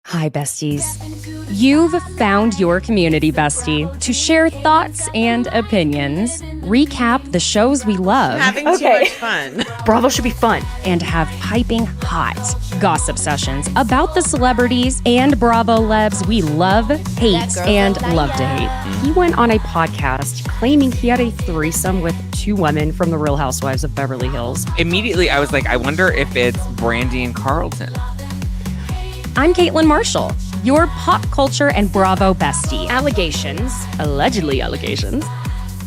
Hi, besties. You've found your community bestie to share thoughts and opinions, recap the shows we love. Having too much fun. Bravo should be fun. And have piping hot gossip sessions about the celebrities and Bravo lebs we love, hate, and love to hate. He went on a podcast claiming he had a threesome with two women from the Real Housewives of Beverly Hills. Immediately, I was like, I wonder if it's Brandy and Carlton. I'm Caitlin Marshall, your pop culture and Bravo bestie. Allegedly allegations.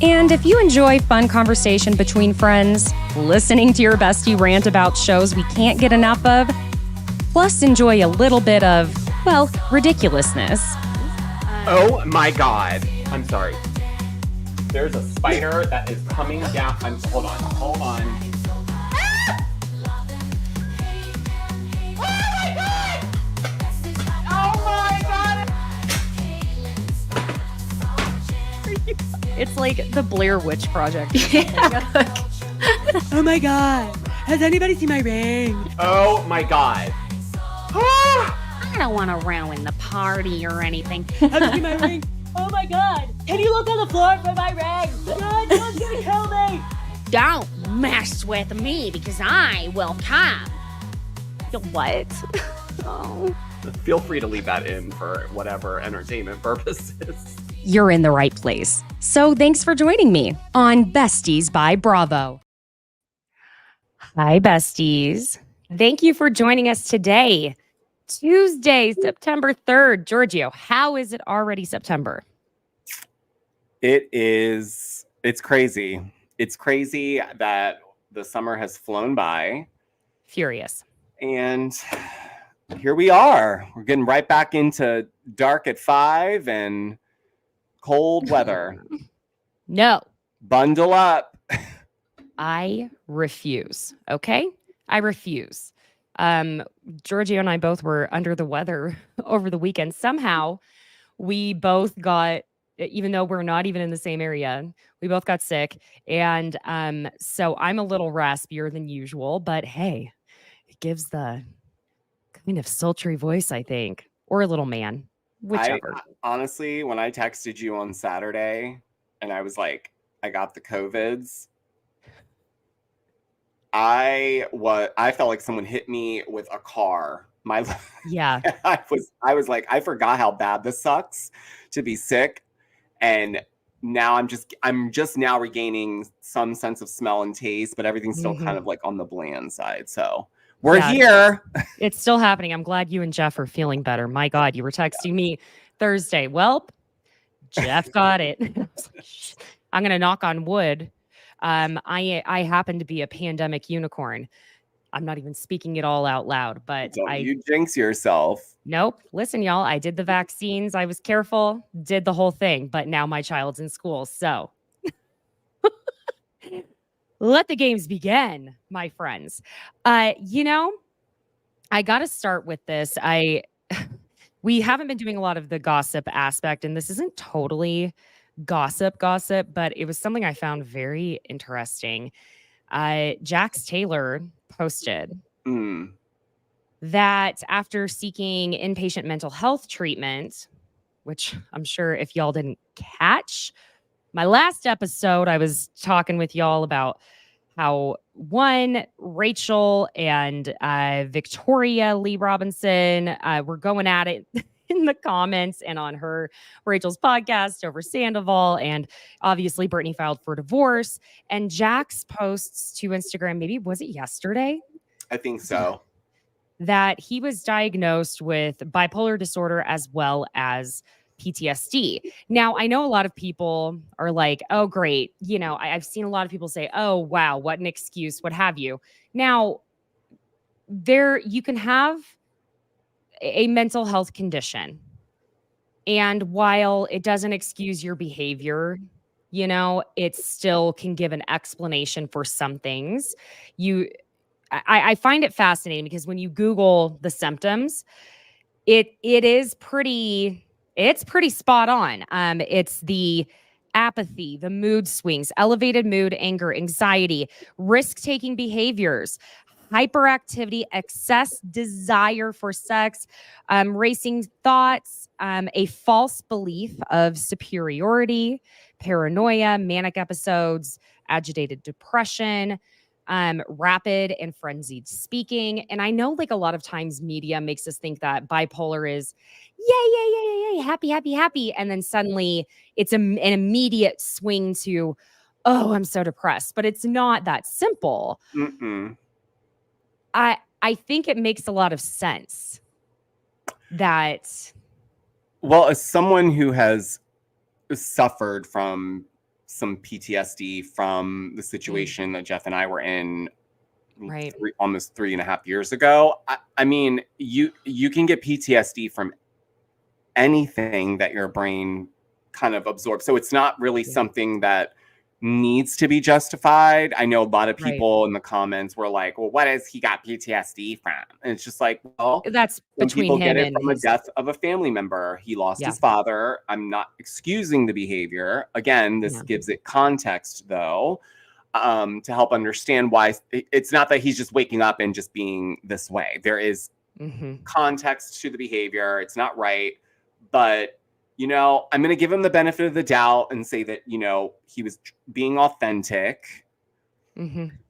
And if you enjoy fun conversation between friends, listening to your bestie rant about shows we can't get enough of, plus enjoy a little bit of, well, ridiculousness. Oh my God. I'm sorry. There's a spider that is coming down. Hold on. It's like the Blair Witch Project. Oh my God. Has anybody seen my ring? Oh my God. I don't want to ruin the party or anything. Have you seen my ring? Oh my God. Can you look on the floor for my ring? God, someone's gonna kill me. Don't mess with me because I will come. What? Oh. Feel free to leave that in for whatever entertainment purposes. You're in the right place. So thanks for joining me on Besties by Bravo. Hi, besties. Thank you for joining us today, Tuesday, September 3rd. Georgio, how is it already September? It's crazy. It's crazy that the summer has flown by. Furious. And here we are. We're getting right back into dark at 5 and cold weather. No. Bundle up. I refuse. Okay? I refuse. Georgio and I both were under the weather over the weekend. Somehow we both got, even though we're not even in the same area, we both got sick. And so I'm a little raspier than usual, but hey, it gives the kind of sultry voice, I think, or a little man. Whichever. Honestly, when I texted you on Saturday and I was like, I got the COVIDs, I felt like someone hit me with a car. Yeah. I was like, I forgot how bad this sucks to be sick. And now I'm just now regaining some sense of smell and taste, but everything's still kind of like on the bland side. So we're here. It's still happening. I'm glad you and Jeff are feeling better. My God, you were texting me Thursday. Well, Jeff got it. I'm going to knock on wood. I happen to be a pandemic unicorn. I'm not even speaking it all out loud, but you jinx yourself. Nope. Listen, y'all, I did the vaccines. I was careful, did the whole thing, but now my child's in school. So let the games begin, my friends. I got to start with this. We haven't been doing a lot of the gossip aspect, and this isn't totally gossip, but it was something I found very interesting. Jax Taylor posted that after seeking inpatient mental health treatment, which I'm sure if y'all didn't catch, my last episode, I was talking with y'all about how Rachel and Victoria Lee Robinson were going at it in the comments and on Rachel's podcast over Sandoval. And obviously Brittany filed for divorce. And Jax posts to Instagram, maybe was it yesterday? I think so. That he was diagnosed with bipolar disorder as well as PTSD. Now, I know a lot of people are like, oh, great. I've seen a lot of people say, oh, wow, what an excuse, what have you. Now, you can have a mental health condition. And while it doesn't excuse your behavior, it still can give an explanation for some things. I find it fascinating because when you Google the symptoms, it's pretty spot on. It's the apathy, the mood swings, elevated mood, anger, anxiety, risk-taking behaviors, hyperactivity, excess desire for sex, racing thoughts, a false belief of superiority, paranoia, manic episodes, agitated depression, rapid and frenzied speaking. And I know like a lot of times media makes us think that bipolar is yay, yay, yay, yay, yay, happy, happy, happy. And then suddenly it's an immediate swing to, oh, I'm so depressed. But it's not that simple. Mm-mm. I think it makes a lot of sense that. Well, as someone who has suffered from some PTSD from the situation that Jeff and I were in Right. almost 3.5 years ago, I mean, you can get PTSD from anything that your brain kind of absorbs. So it's not really something that needs to be justified. I know a lot of people in the comments were like, well, what has he got PTSD from? And it's just like, well, that's between people him get it and from the death of a family member. He lost his father. I'm not excusing the behavior. Again, this gives it context though, to help understand why it's not that he's just waking up and just being this way. There is context to the behavior. It's not right, but you know, I'm going to give him the benefit of the doubt and say that, you know, he was being authentic.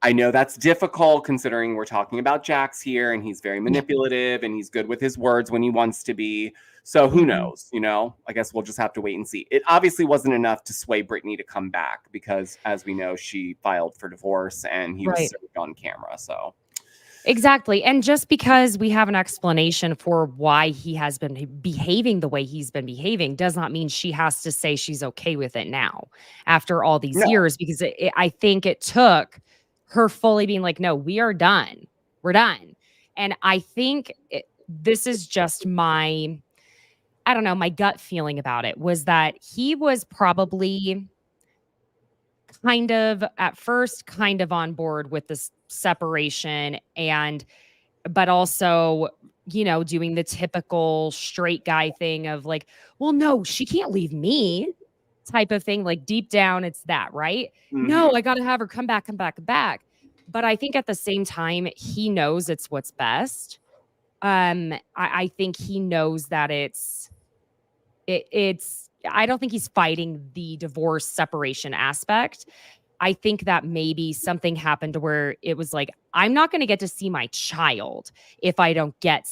I know that's difficult considering we're talking about Jax here and he's very manipulative and he's good with his words when he wants to be. So who knows, you know, I guess we'll just have to wait and see. It obviously wasn't enough to sway Britney to come back because as we know, she filed for divorce and he was served on camera. So. Exactly. And just because we have an explanation for why he has been behaving the way he's been behaving does not mean she has to say she's okay with it now after all these years, because I think it took her fully being like, no, we are done. We're done. And I think this is just my gut feeling about it was that he was probably kind of at first kind of on board with this separation but also, you know, doing the typical straight guy thing of like, well, no, she can't leave me type of thing. Like deep down, it's that, right? No, I got to have her come back. But I think at the same time, he knows it's what's best. I think he knows that it's I don't think he's fighting the divorce separation aspect. I think that maybe something happened to where it was like, I'm not going to get to see my child if I don't get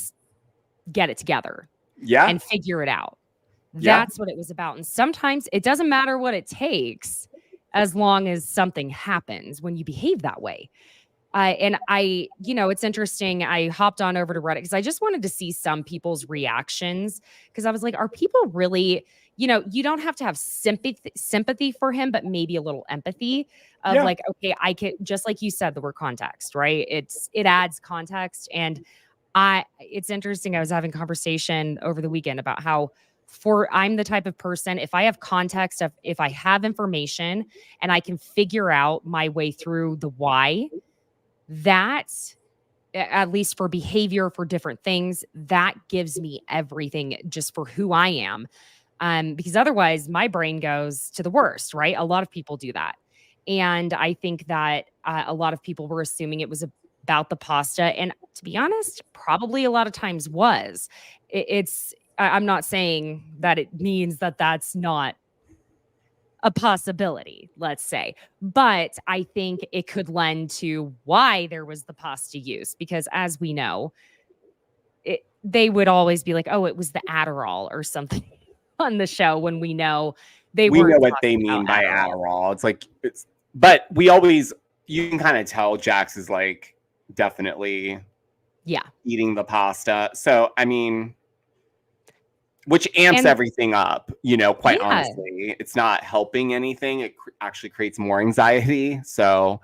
it together and figure it out. That's what it was about. And sometimes it doesn't matter what it takes as long as something happens when you behave that way. And I, you know, it's interesting. I hopped on over to Reddit because I just wanted to see some people's reactions because I was like, are people really, you know, you don't have to have sympathy for him, but maybe a little empathy of like, okay, I can, just like you said, the word context, right? It adds context. And it's interesting. I was having a conversation over the weekend about how I'm the type of person, if I have context, if I have information and I can figure out my way through the why, that, at least for behavior, for different things, that gives me everything just for who I am. Because otherwise my brain goes to the worst, right? A lot of people do that. And I think that a lot of people were assuming it was about the pasta. And to be honest, probably a lot of times was. I'm not saying that it means that that's not a possibility, let's say. But I think it could lend to why there was the pasta use. Because as we know, they would always be like, oh, it was the Adderall or something on the show when we know we know what they mean by Adderall. It's like, but you can kind of tell Jax is like definitely eating the pasta. So, I mean, which amps everything up, you know, quite honestly. It's not helping anything. It actually creates more anxiety. So.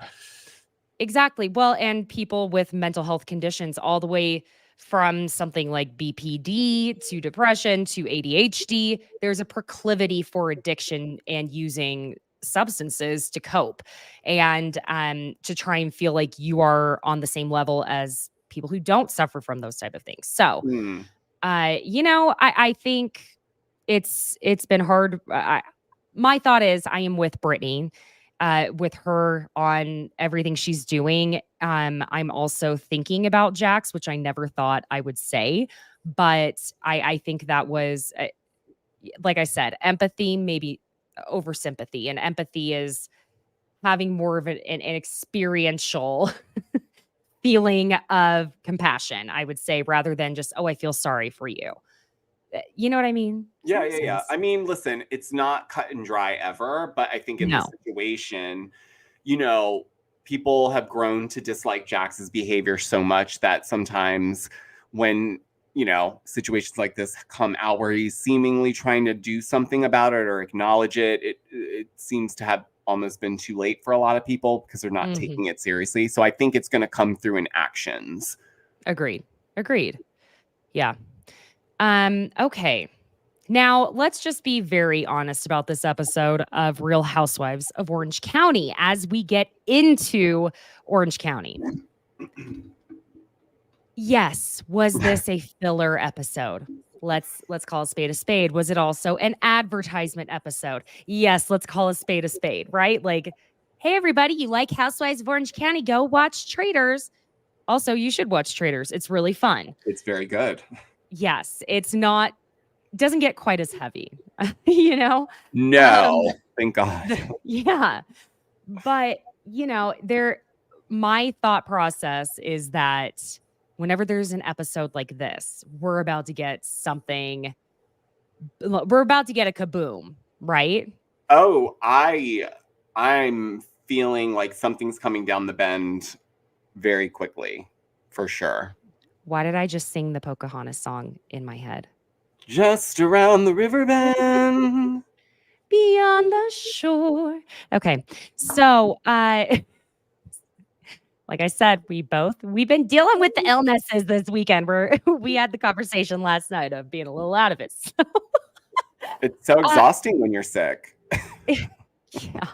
Exactly. Well, and people with mental health conditions all the way from something like BPD to depression to ADHD, there's a proclivity for addiction and using substances to cope and to try and feel like you are on the same level as people who don't suffer from those type of things. So, you know, I think it's been hard. My thought is I am with Britney with her on everything she's doing. I'm also thinking about Jax, which I never thought I would say, but I think that was, like I said, empathy, maybe over sympathy. And empathy is having more of an experiential feeling of compassion, I would say, rather than just, oh, I feel sorry for you. You know what I mean? Yeah. I mean, listen, it's not cut and dry ever, but I think in this situation, people have grown to dislike Jax's behavior so much that sometimes when, situations like this come out where he's seemingly trying to do something about it or acknowledge it, it seems to have almost been too late for a lot of people because they're not taking it seriously. So I think it's going to come through in actions. Agreed. Yeah. Okay. Now, let's just be very honest about this episode of Real Housewives of Orange County as we get into Orange County. Yes, was this a filler episode? Let's call a spade a spade. Was it also an advertisement episode? Yes, let's call a spade, right? Like, hey, everybody, you like Housewives of Orange County? Go watch Traitors. Also, you should watch Traitors. It's really fun. It's very good. Yes, doesn't get quite as heavy, No, thank God. Yeah. But, my thought process is that whenever there's an episode like this, we're about to get something. We're about to get a kaboom, right? Oh, I'm feeling like something's coming down the bend very quickly, for sure. Why did I just sing the Pocahontas song in my head? Just around the river bend. Beyond the shore. Okay. So, like I said, we've been dealing with the illnesses this weekend. We had the conversation last night of being a little out of it. So. It's so exhausting when you're sick. Yeah.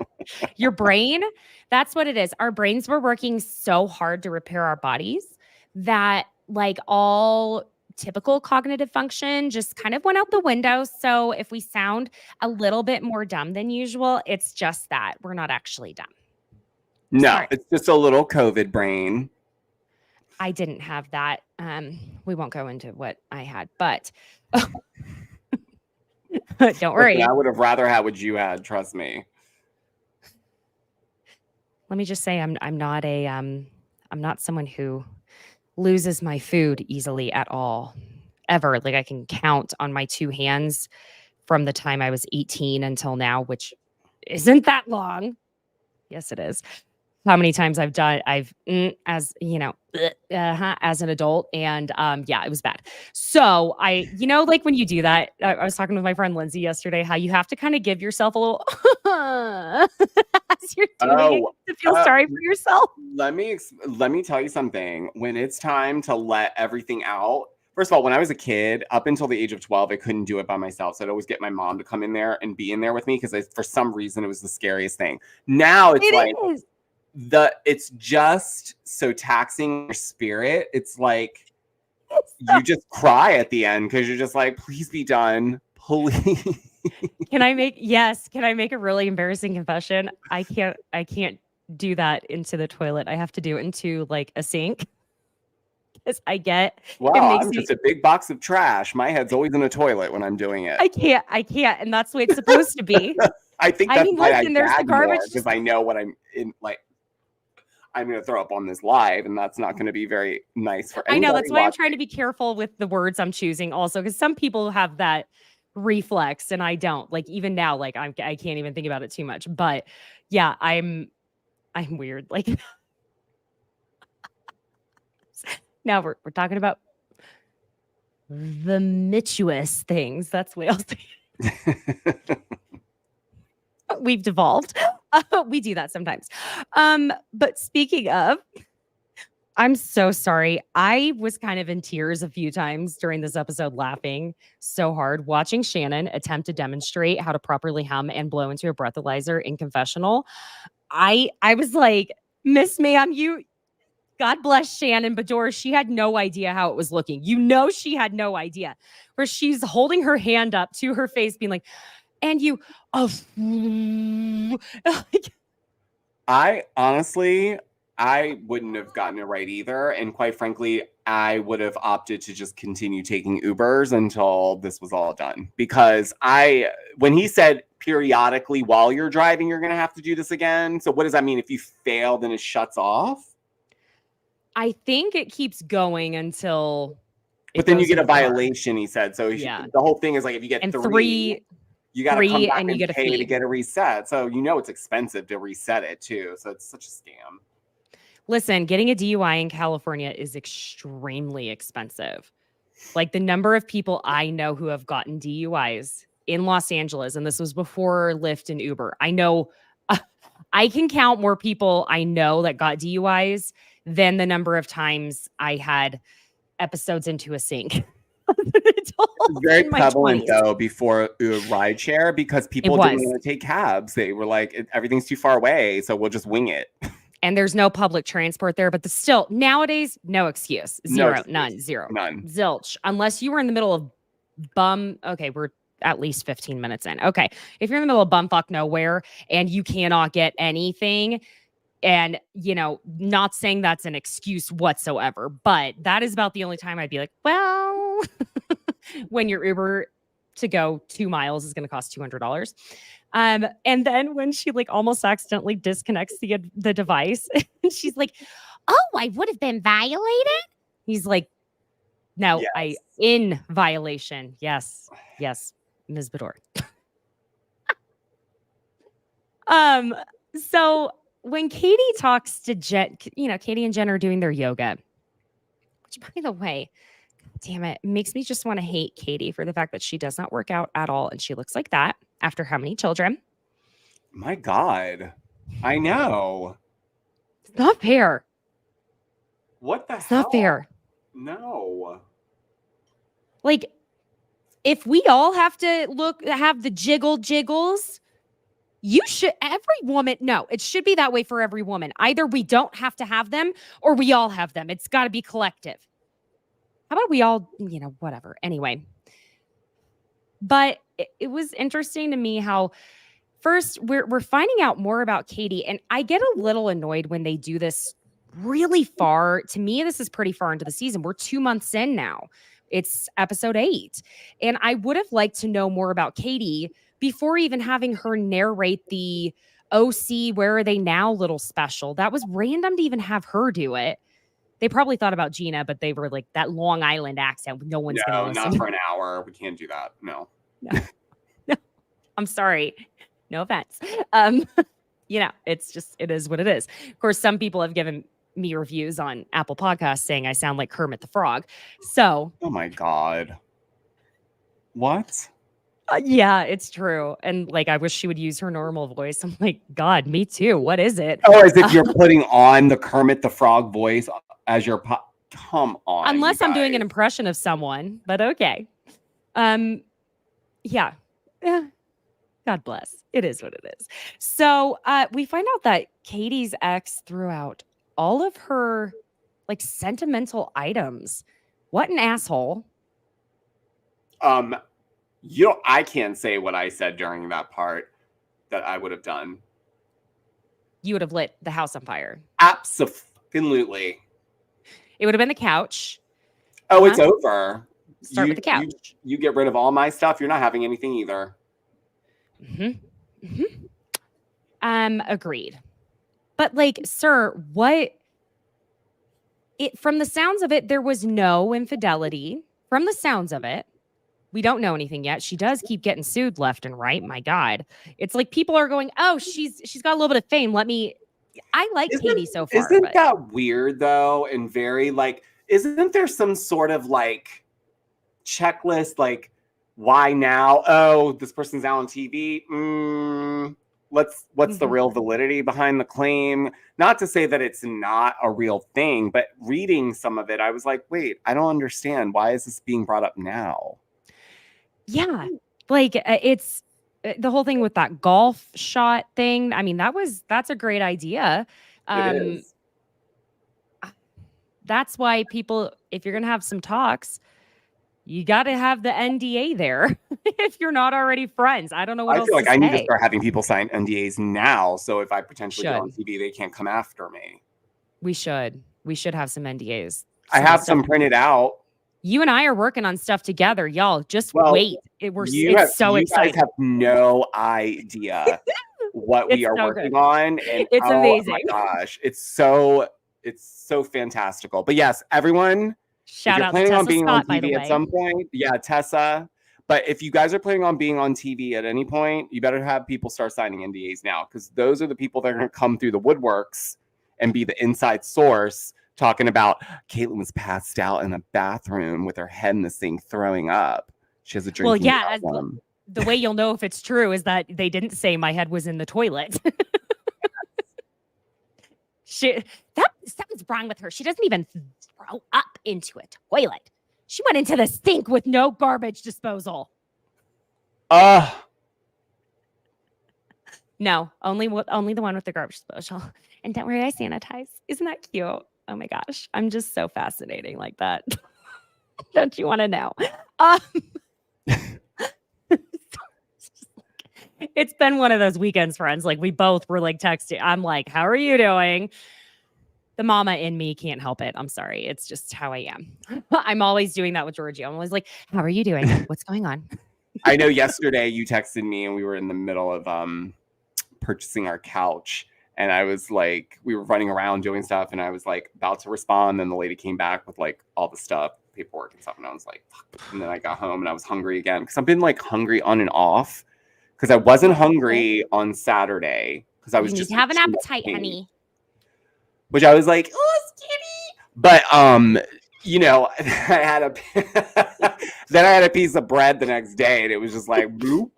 Your brain, that's what it is. Our brains were working so hard to repair our bodies that all typical cognitive function just kind of went out the window. So if we sound a little bit more dumb than usual, it's just that we're not actually dumb. No, Sorry. It's just a little COVID brain. I didn't have that. We won't go into what I had, but don't worry. Listen, I would have rather had what you had. Trust me. Let me just say, I'm not someone who loses my food easily at all, ever. Like I can count on my two hands from the time I was 18 until now, which isn't that long. Yes, it is. How many times as as an adult, and it was bad. So when you do that, I was talking with my friend Lindsay yesterday, how you have to kind of give yourself a little as you're doing it to feel sorry for yourself. Let me tell you something. When it's time to let everything out, first of all, when I was a kid, up until the age of 12, I couldn't do it by myself. So I'd always get my mom to come in there and be in there with me because for some reason it was the scariest thing. Now it's just so taxing your spirit. It's like you just cry at the end because you're just like, please be done. Please. Can I make a really embarrassing confession? I can't do that into the toilet. I have to do it into a sink. Because I'm just a big box of trash. My head's always in a toilet when I'm doing it. I can't. And that's the way it's supposed to be. I think that's why there's the garbage because I know what I'm in. I'm going to throw up on this live, and that's not going to be very nice for anybody. I know, that's why I'm trying to be careful with the words I'm choosing also, because some people have that reflex and I don't. Even now, I can't even think about it too much. But yeah, I'm weird. Now we're talking about vomitous things. That's what else. We've devolved. We do that sometimes. But speaking of, I'm so sorry. I was kind of in tears a few times during this episode, laughing so hard, watching Shannon attempt to demonstrate how to properly hum and blow into a breathalyzer in confessional. I was like, Miss Ma'am, God bless Shannon Beador. She had no idea how it was looking. She had no idea. Where she's holding her hand up to her face, being like, and you, I wouldn't have gotten it right either. And quite frankly, I would have opted to just continue taking Ubers until this was all done. Because when he said periodically while you're driving, you're going to have to do this again. So what does that mean? If you fail, then it shuts off? I think it keeps going until. But then you get a violation, he said. So the whole thing is like if you get three, you got to come back and pay to get a reset. So it's expensive to reset it too. So it's such a scam. Listen, getting a DUI in California is extremely expensive. Like the number of people I know who have gotten DUIs in Los Angeles, and this was before Lyft and Uber. I know I can count more people I know that got DUIs than the number of times I had episodes into a sink. It's very prevalent though before rideshare because people didn't want to take cabs. They were like, everything's too far away, so we'll just wing it. And there's no public transport there, but still nowadays, no excuse. Zero, none, zero, none, zilch. Unless you were in the middle of okay, we're at least 15 minutes in. Okay, if you're in the middle of bumfuck nowhere and you cannot get anything, and not saying that's an excuse whatsoever, but that is about the only time I'd be like, well, when your Uber to go 2 miles is going to cost $200. And then when she like almost accidentally disconnects the device, and she's like, "Oh, I would have been violated." He's like, "No, yes. In violation." Yes, Ms. Beador. So when Katie talks to Jen, Katie and Jen are doing their yoga, which by the way, damn it makes me just want to hate Katie for the fact that she does not work out at all. And she looks like that after how many children? My God. I know. It's not fair. What the hell? It's not fair. No. Like, if we all have the jiggles, you should, it should be that way for every woman. Either we don't have to have them or we all have them. It's got to be collective. How about we all, whatever. Anyway. But it was interesting to me how first we're finding out more about Katie, and I get a little annoyed when they do this really far. To me, this is pretty far into the season. We're 2 months in now. It's episode 8. And I would have liked to know more about Katie before even having her narrate the OC Where Are They Now little special. That was random to even have her do it. They probably thought about Gina, but they were like, that Long Island accent. No one's going to listen. Not for an hour. We can't do that. No. I'm sorry. No offense. It is what it is. Of course, some people have given me reviews on Apple Podcasts saying I sound like Kermit the Frog. So. Oh my God. What? Yeah, it's true. And like, I wish she would use her normal voice. I'm like, God, me too. What is it? Oh, as if you're putting on the Kermit the Frog voice as your come on. Unless I'm doing an impression of someone, but okay. Yeah. God bless. It is what it is. So we find out that Katie's ex threw out all of her like sentimental items. What an asshole. I can't say what I said during that part that I would have done. You would have lit the house on fire. Absolutely. It would have been the couch. Oh, it's over. Start with the couch. You get rid of all my stuff. You're not having anything either. Agreed. But like, sir, from the sounds of it, there was no infidelity. From the sounds of it. We don't know anything yet. She does keep getting sued left and right. My God. It's like people are going, oh, she's got a little bit of fame. I like Katie so far. Isn't that weird though? And very like, isn't there some sort of like checklist? Like, why now? Oh, this person's out on TV. What's the real validity behind the claim? Not to say that it's not a real thing, but reading some of it, I was like, wait, I don't understand. Why is this being brought up now? Yeah, like it's the whole thing with that golf shot thing. I mean, that's a great idea. It is. That's why people, if you're going to have some talks, you got to have the NDA there if you're not already friends. I don't know what I else feel like to I need to say. start having people sign NDAs now. So if I potentially get Should. on TV, they can't come after me. We should have some NDAs. I have some printed out. You and I are working on stuff together, y'all. Just Well, wait. It's so you exciting. guys have no idea what we are so working good. on, and It's amazing. Oh my gosh, it's so fantastical. But yes, everyone, Shout if you're out planning to on Tessa being Scott, on by the TV way. at some point, yeah, Tessa. But if you guys are planning on being on TV at any point, you better have people start signing NDAs now, because those are the people that are going to come through the woodworks and be the inside source, talking about Caitlyn was passed out in a bathroom with her head in the sink throwing up. She has a drinking problem. The way you'll know if it's true is that they didn't say my head was in the toilet. Something's wrong with her. She doesn't even throw up into a toilet. She went into the sink with no garbage disposal. No, only the one with the garbage disposal. And don't worry, I sanitize. Isn't that cute? Oh my gosh, I'm just so fascinating like that. Don't you want to know? It's been one of those weekends, friends. Like we both were like texting. I'm like, how are you doing? The mama in me can't help it. I'm sorry. It's just how I am. I'm always doing that with Georgio. I'm always like, how are you doing? What's going on? I know yesterday you texted me and we were in the middle of purchasing our couch. And I was like, we were running around doing stuff. And I was like about to respond. Then the lady came back with like all the stuff, paperwork and stuff. And I was like, fuck. And then I got home and I was hungry again. Because I've been like hungry on and off. Because I wasn't hungry on Saturday. Because I was just have an appetite, honey. Which I was like, oh, skinny. But you know, I had a piece of bread the next day, and it was just like, bloop.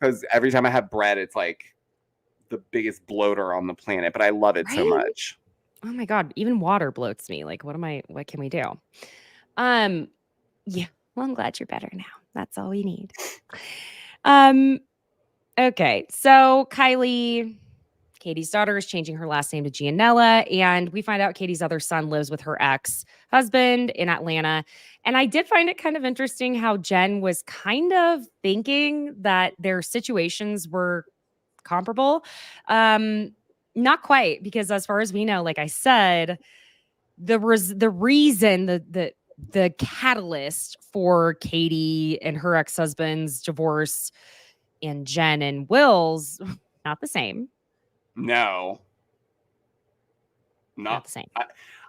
Because every time I have bread, it's like the biggest bloater on the planet. But I love it so much. Oh my God, even water bloats me. Like, what can we do? Yeah. Well, I'm glad you're better now. That's all we need. Okay. So Katie's daughter is changing her last name to Gianella, and we find out Katie's other son lives with her ex-husband in Atlanta. And I did find it kind of interesting how Jenn was kind of thinking that their situations were comparable. Not quite, because as far as we know, like I said, the reason, the catalyst for Katie and her ex-husband's divorce and Jenn and Will's not the same. No. Not the same.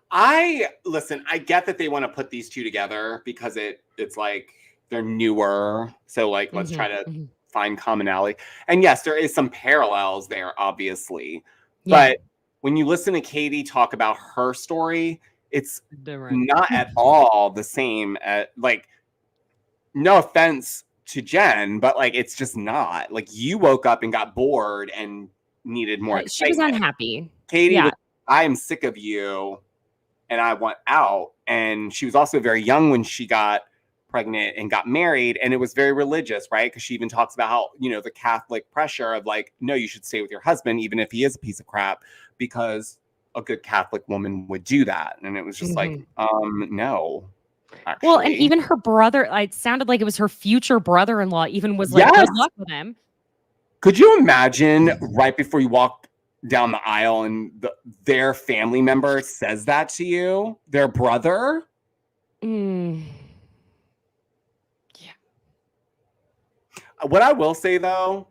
I listen, I get that they want to put these two together because it's like they're newer. So like let's try to find commonality. And yes, there is some parallels there, obviously. Yeah. But when you listen to Katie talk about her story, it's not at all the same as, like, no offense to Jenn, but like it's just not. Like you woke up and got bored and needed more excitement. She was unhappy. Katie was, I am sick of you and I want out. And she was also very young when she got pregnant and got married, and it was very religious, right? Because she even talks about how, you know, the Catholic pressure of like, no, you should stay with your husband even if he is a piece of crap, because a good Catholic woman would do that. And it was just like, no. Actually. Well, and even her brother, it sounded like it was her future brother-in-law even was like, good luck with him. Could you imagine right before you walk down the aisle and their family member says that to you, their brother? Yeah. What I will say, though,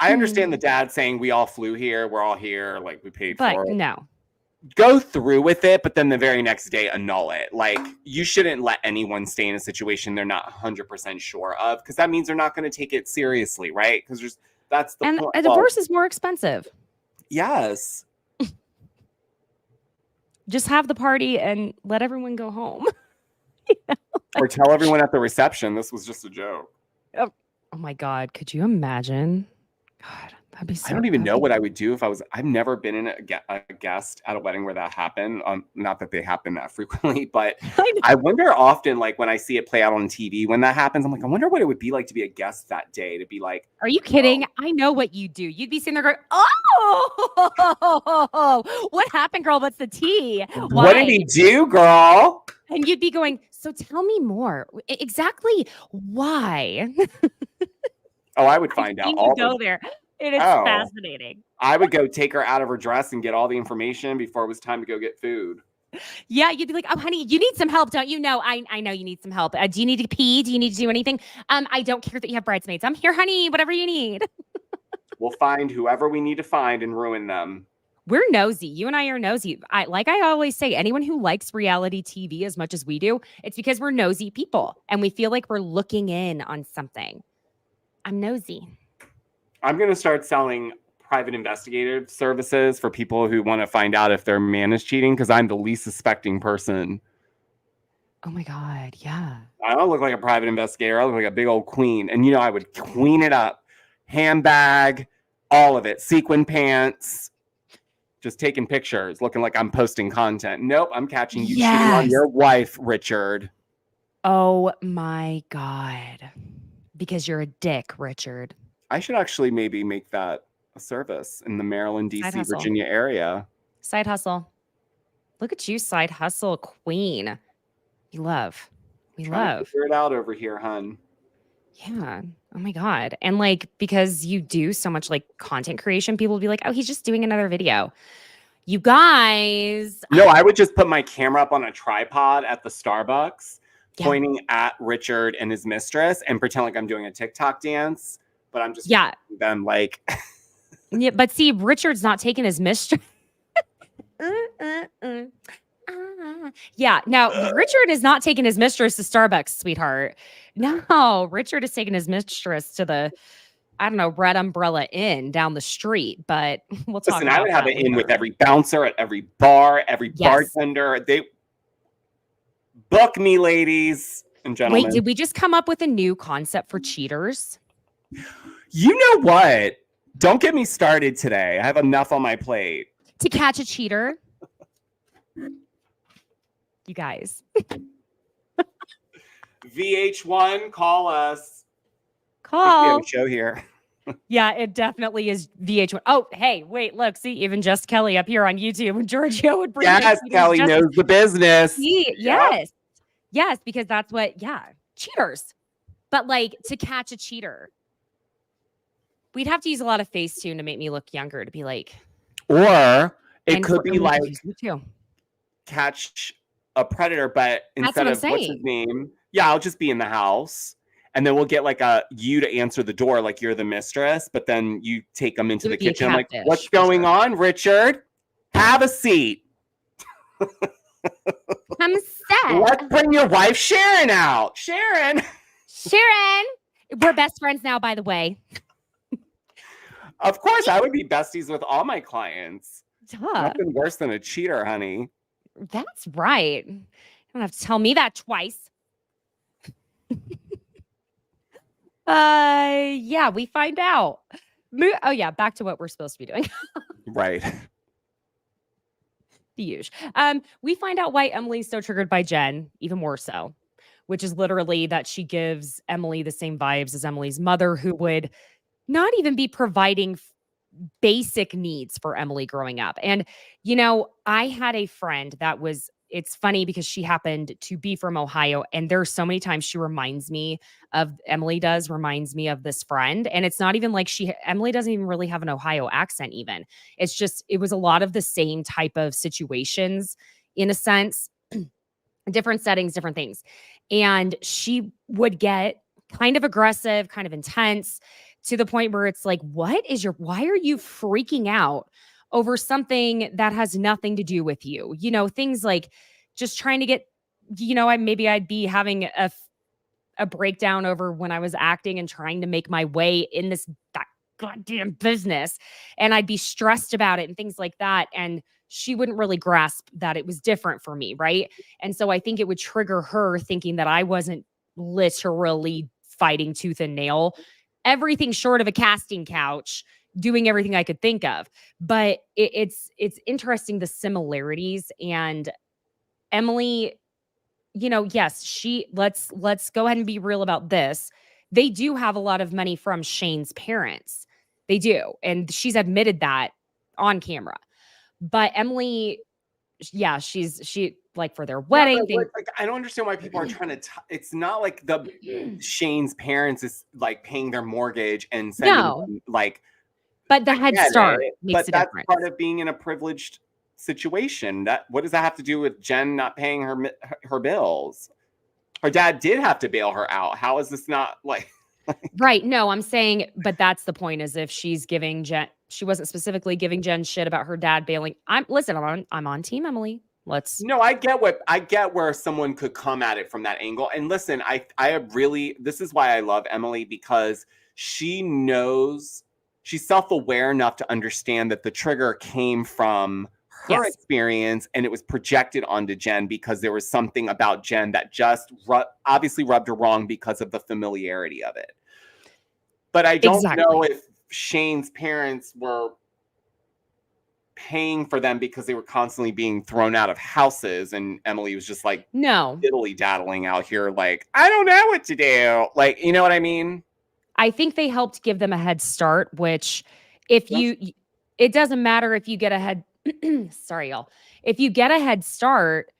I understand the dad saying we all flew here, we're all here, like we paid for it. But no. Go through with it, but then the very next day annul it. Like, you shouldn't let anyone stay in a situation they're not 100% sure of, because that means they're not going to take it seriously, right? Because that's the point. A divorce is more expensive. Yes. Just have the party and let everyone go home. Or tell everyone at the reception this was just a joke. Oh my God. Could you imagine? God, That'd be so I don't even know funny. what I would do if I've never been in a guest at a wedding where that happened. Not that they happen that frequently, but I wonder often, like when I see it play out on TV, when that happens, I'm like, I wonder what it would be like to be a guest that day, to be like, Are you kidding? I know what you do. You'd be sitting there going, oh, what happened, girl? What's the tea? what did he do, girl? And you'd be going, so tell me more. Exactly why? Oh, I would find out all go there. It is Oh. fascinating. I would go take her out of her dress and get all the information before it was time to go get food. Yeah, you'd be like, oh, honey, you need some help, don't you? No, I know you need some help. Do you need to pee? Do you need to do anything? I don't care that you have bridesmaids. I'm here, honey, whatever you need. We'll find whoever we need to find and ruin them. We're nosy. You and I are nosy. Like I always say, anyone who likes reality TV as much as we do, it's because we're nosy people and we feel like we're looking in on something. I'm nosy. I'm going to start selling private investigative services for people who want to find out if their man is cheating, because I'm the least suspecting person. Oh my God. Yeah. I don't look like a private investigator. I look like a big old queen. And, I would queen it up. Handbag, all of it. Sequin pants. Just taking pictures, looking like I'm posting content. Nope, I'm catching you cheating on your wife, Richard. Oh my God. Because you're a dick, Richard. I should actually maybe make that a service in the Maryland, D.C., Virginia area. Side hustle. Look at you, side hustle queen. We love. Trying to figure it out over here, hun. Yeah. Oh my God. And like, because you do so much like content creation, people will be like, oh, he's just doing another video. You guys. No, I would just put my camera up on a tripod at the Starbucks, pointing at Richard and his mistress and pretend like I'm doing a TikTok dance. But I'm just them like. Yeah, but see, Richard's not taking his mistress. Yeah, now Richard is not taking his mistress to Starbucks, sweetheart. No, Richard is taking his mistress to the, I don't know, Red Umbrella Inn down the street. But we'll talk. Listen, I would have it in with every bouncer at every bar, every bartender. They book me, ladies and gentlemen. Wait, did we just come up with a new concept for cheaters? You know what? Don't get me started today. I have enough on my plate. To catch a cheater. You guys. VH1, call us. Call. We have a show here. Yeah, it definitely is VH1. Oh, hey, wait, look, see, even Just Kelly up here on YouTube. Georgio would bring. Yes, Kelly knows the business. Yes, yes, because that's what. Yeah, cheaters. But like to catch a cheater, we'd have to use a lot of Facetune to make me look younger. To be like, or it could be like too. Catch a predator, but instead of what's his name, I'll just be in the house. And then we'll get like you to answer the door like you're the mistress, but then you take them into the kitchen. I'm like, what's going on, Richard? Have a seat. I'm set. Let's bring your wife Sharon out. Sharon. We're best friends now, by the way. Of course, I would be besties with all my clients. Duh. Nothing worse than a cheater, honey. That's right. You don't have to tell me that twice. Yeah, we find out. Oh yeah, back to what we're supposed to be doing. Right. The usual. We find out why Emily's so triggered by Jenn, even more so, which is literally that she gives Emily the same vibes as Emily's mother, who would not even be providing basic needs for Emily growing up. And, I had a friend that was, it's funny because she happened to be from Ohio. And there's so many times she reminds me of this friend. And it's not even like Emily doesn't even really have an Ohio accent even. It's just, it was a lot of the same type of situations in a sense, different settings, different things. And she would get kind of aggressive, kind of intense, to the point where it's like, why are you freaking out over something that has nothing to do with you? Things like just trying to get, I'd be having a breakdown over when I was acting and trying to make my way in that goddamn business. And I'd be stressed about it and things like that. And she wouldn't really grasp that it was different for me. Right. And so I think it would trigger her thinking that I wasn't literally fighting tooth and nail, everything short of a casting couch, doing everything I could think of. But it's interesting, the similarities. And Emily, yes, let's go ahead and be real about this. They do have a lot of money from Shane's parents. They do. And she's admitted that on camera. But Emily, yeah, she like for their wedding thing. Like, I don't understand why people are trying to. It's not like Shane's parents is like paying their mortgage and sending them, like. But the head start makes a difference. That's part of being in a privileged situation. What does that have to do with Jenn not paying her bills? Her dad did have to bail her out. How is this not like? Right. No, I'm saying, but that's the point, is if she's giving Jenn, she wasn't specifically giving Jenn shit about her dad bailing. I'm on team Emily. No, I get where someone could come at it from that angle. And listen, this is why I love Emily, because she knows, she's self-aware enough to understand that the trigger came from her experience, and it was projected onto Jenn because there was something about Jenn that just obviously rubbed her wrong because of the familiarity of it. But I don't know if Shane's parents were paying for them because they were constantly being thrown out of houses, and Emily was just like, no, diddly daddling out here, like, I don't know what to do. Like, you know what I mean? I think they helped give them a head start, which it doesn't matter if you get a head, sorry, y'all. If you get a head start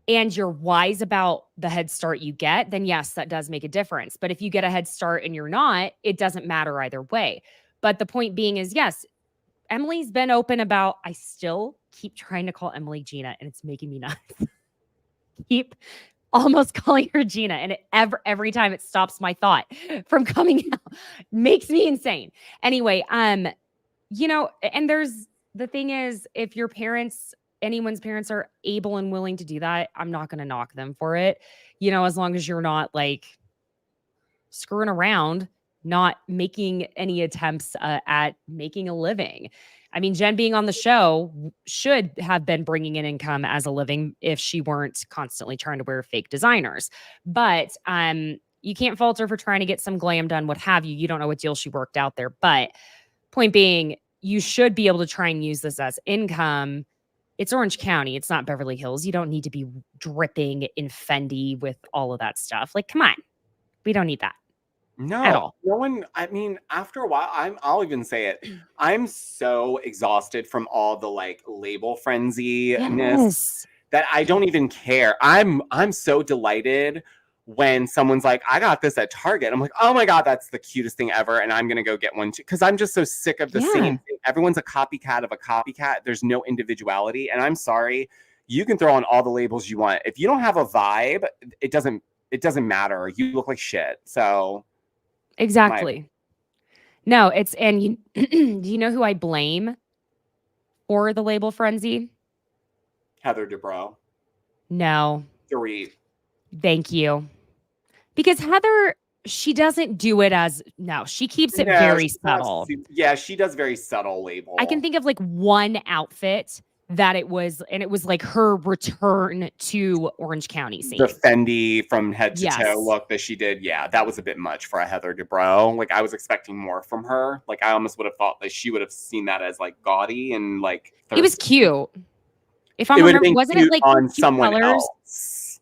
and you're wise about the head start you get, then yes, that does make a difference. But if you get a head start and you're not, it doesn't matter either way. But the point being is, yes, Emily's been open about, I still keep trying to call Emily Gina, and it's making me nuts. Keep almost calling her Gina, and every time it stops my thought from coming out. Makes me insane. Anyway, and there's the thing is, if your parents, anyone's parents are able and willing to do that, I'm not going to knock them for it. As long as you're not like screwing around, not making any attempts at making a living. I mean, Jenn being on the show should have been bringing in income as a living if she weren't constantly trying to wear fake designers. But you can't fault her for trying to get some glam done, what have you. You don't know what deal she worked out there. But point being, you should be able to try and use this as income. It's Orange County. It's not Beverly Hills. You don't need to be dripping in Fendi with all of that stuff. Like, come on. We don't need that. No, at all. No one. I mean, after a while, I'll even say it. I'm so exhausted from all the like label frenzy-ness that I don't even care. I'm so delighted when someone's like, I got this at Target. I'm like, oh my God, that's the cutest thing ever. And I'm going to go get one too. Cause I'm just so sick of the same thing. Everyone's a copycat of a copycat. There's no individuality. And I'm sorry, you can throw on all the labels you want. If you don't have a vibe, it doesn't matter. You look like shit. So. Exactly. No, it's, and do you know who I blame for the label frenzy? Heather Dubrow. No. Dorit. Thank you. Because Heather, she doesn't do it as, she keeps it very subtle. She does very subtle label. I can think of like one outfit that it was like her return to Orange County scene. The Fendi from head to toe look that she did. Yeah, that was a bit much for a Heather Dubrow. Like, I was expecting more from her. Like, I almost would have thought that she would have seen that as like gaudy and like thirsty. It was cute. If I'm remembering, wasn't it like on cute someone colors? Else?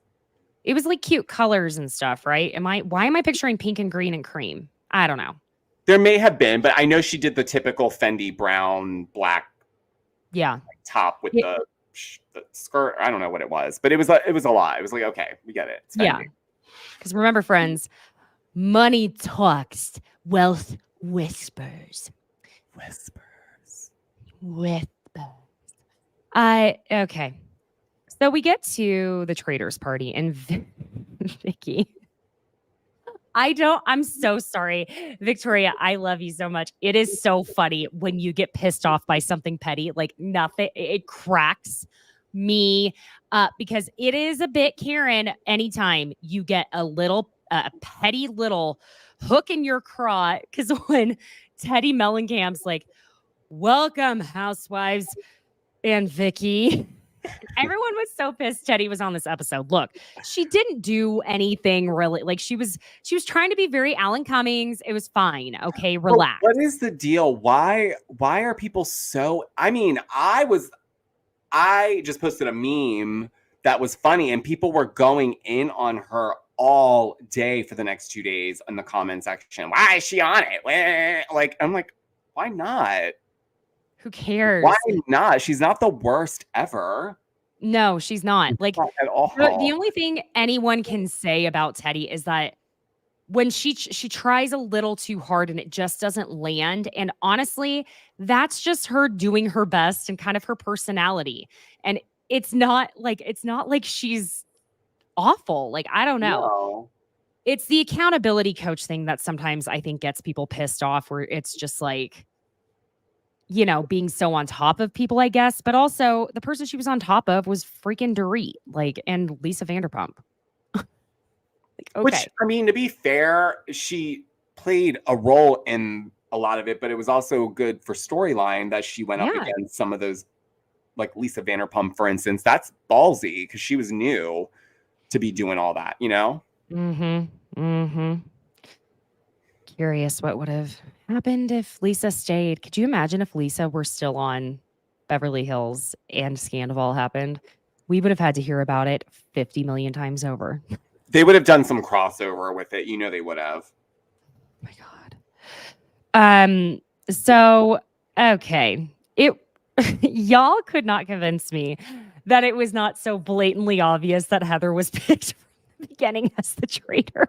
It was like cute colors and stuff, right? Why am I picturing pink and green and cream? I don't know. There may have been, but I know she did the typical Fendi brown, black top with the skirt. I don't know what it was, but it was a lot. It was like, okay, we get it. Yeah. Because remember, friends, money talks, wealth whispers. Okay. So we get to the Traitor's party, and Vicky. I'm so sorry. Victoria, I love you so much. It is so funny when you get pissed off by something petty, like nothing. It cracks me up because it is a bit Karen anytime you get a petty little hook in your craw. Because when Teddy Mellencamp's like, welcome, Housewives and Vicky. Everyone was so pissed Teddy was on this episode. Look, she didn't do anything really. Like she was trying to be very Alan Cummings. It was fine. Okay, relax. What is the deal? Why are people so? I mean, I just posted a meme that was funny, and people were going in on her all day for the next 2 days in the comment section. Why is she on it? Like, I'm like, why not? Who cares? Why not? She's not the worst ever. No, she's not. Like Not at all. the only thing anyone can say about Teddy is that when she tries a little too hard and it just doesn't land. And honestly, that's just her doing her best and kind of her personality. And it's not like she's awful. Like, I don't know. No. It's the accountability coach thing that sometimes I think gets people pissed off, where it's just like, you know, being so on top of people, I guess. But also the person she was on top of was freaking Dorit, like, and Lisa Vanderpump. Like, okay. Which, I mean, to be fair, she played a role in a lot of it, but it was also good for storyline that she went up against some of those, like Lisa Vanderpump, for instance. That's ballsy because she was new to be doing all that, you know? Curious what would have happened if Lisa stayed. Could you imagine if Lisa were still on Beverly Hills and Scandival happened? We would have had to hear about it 50 million times over. They would have done some crossover with it. You know they would have. Oh my God. So, okay. Y'all could not convince me that it was not so blatantly obvious that Heather was picked from the beginning as the traitor.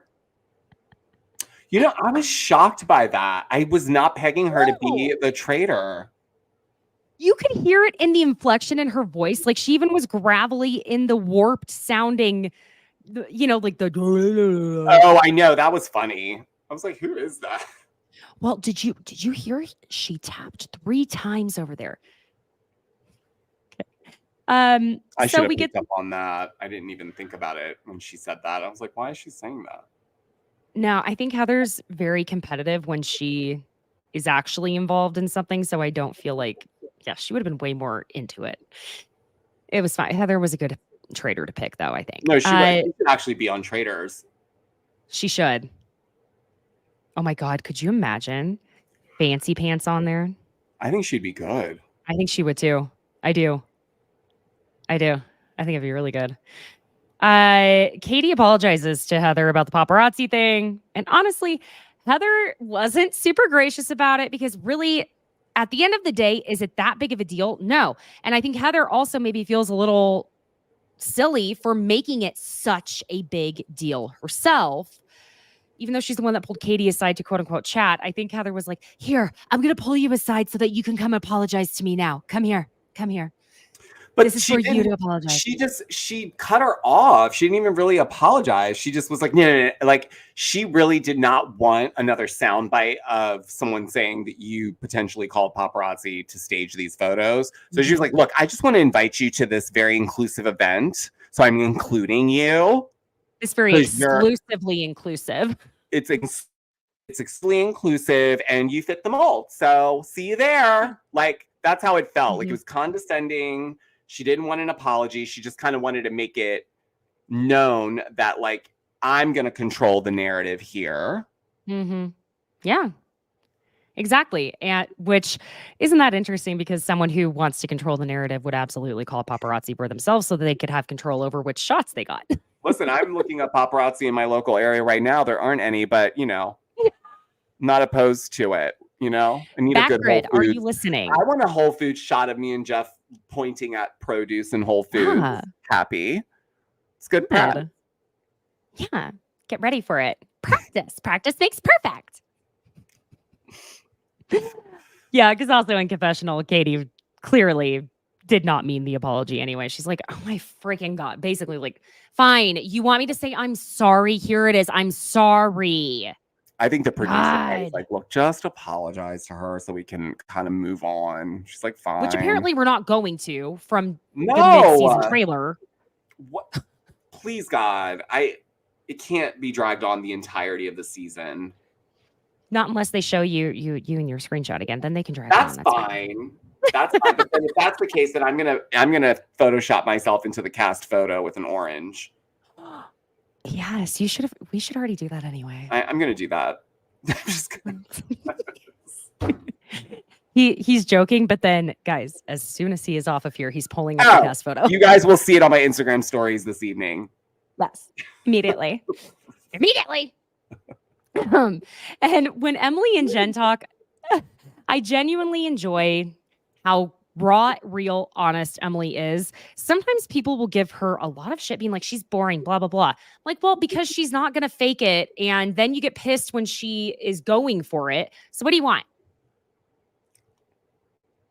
You know, I was shocked by that. I was not pegging her to be the traitor. You could hear it in the inflection in her voice. Like, she even was gravelly in the warped sounding, you know, like the... Oh, I know. That was funny. I was like, who is that? Well, did you hear she tapped 3 times over there? Okay. I should have picked up on that. I didn't even think about it when she said that. I was like, why is she saying that? No, I think Heather's very competitive when she is actually involved in something. So I don't feel like, she would have been way more into it. It was fine. Heather was a good traitor to pick, though, I think. No, she should actually be on Traitors. She should. Oh my God, could you imagine Fancy Pants on there? I think she'd be good. I think she would too. I do. I think it'd be really good. Katie apologizes to Heather about the paparazzi thing. And honestly, Heather wasn't super gracious about it because really, at the end of the day, is it that big of a deal? No. And I think Heather also maybe feels a little silly for making it such a big deal herself. Even though she's the one that pulled Katie aside to quote unquote chat, I think Heather was like, here, I'm going to pull you aside so that you can come apologize to me now. Come here. But this is for you to apologize. She cut her off. She didn't even really apologize. She just was like, no. Like, she really did not want another soundbite of someone saying that you potentially called paparazzi to stage these photos. So she was like, look, I just want to invite you to this very inclusive event. So I'm including you. It's very exclusively inclusive. It's exclusively inclusive and you fit the mold. So see you there. Like, that's how it felt. Like, it was condescending. She didn't want an apology. She just kind of wanted to make it known that, like, I'm going to control the narrative here. Yeah, exactly. And which isn't that interesting because someone who wants to control the narrative would absolutely call paparazzi for themselves so that they could have control over which shots they got. Listen, I'm looking up paparazzi in my local area right now. There aren't any, but, you know, not opposed to it. You know, I need a good Whole Foods. Are you listening? I want a Whole Foods shot of me and Jeff pointing at produce and Whole Foods. Happy. It's good prep. Yeah. Get ready for it. Practice makes perfect. Yeah, because also in confessional, Katie clearly did not mean the apology anyway. She's like, oh my freaking God. Basically like, fine. You want me to say I'm sorry? Here it is. I'm sorry. I think the producer was like, look, just apologize to her so we can kind of move on. She's like, fine. Which apparently we're not going to from the mid-season trailer. What? Please, God. It can't be dragged on the entirety of the season. Not unless they show you and your screenshot again. Then they can drag That's on. Fine. That's fine. But then if that's the case, then I'm gonna Photoshop myself into the cast photo with an orange. Yes, we should already do that anyway. I'm gonna do that. I'm just gonna... He's joking, but then guys, as soon as he is off of here, he's pulling up the cast photo. You guys will see it on my Instagram stories this evening. Yes, immediately. Immediately. And when Emily and Jenn talk, I genuinely enjoy how raw, real, honest Emily is. Sometimes people will give her a lot of shit being like, she's boring, blah, blah, blah. Like, well, because she's not going to fake it. And then you get pissed when she is going for it. So what do you want?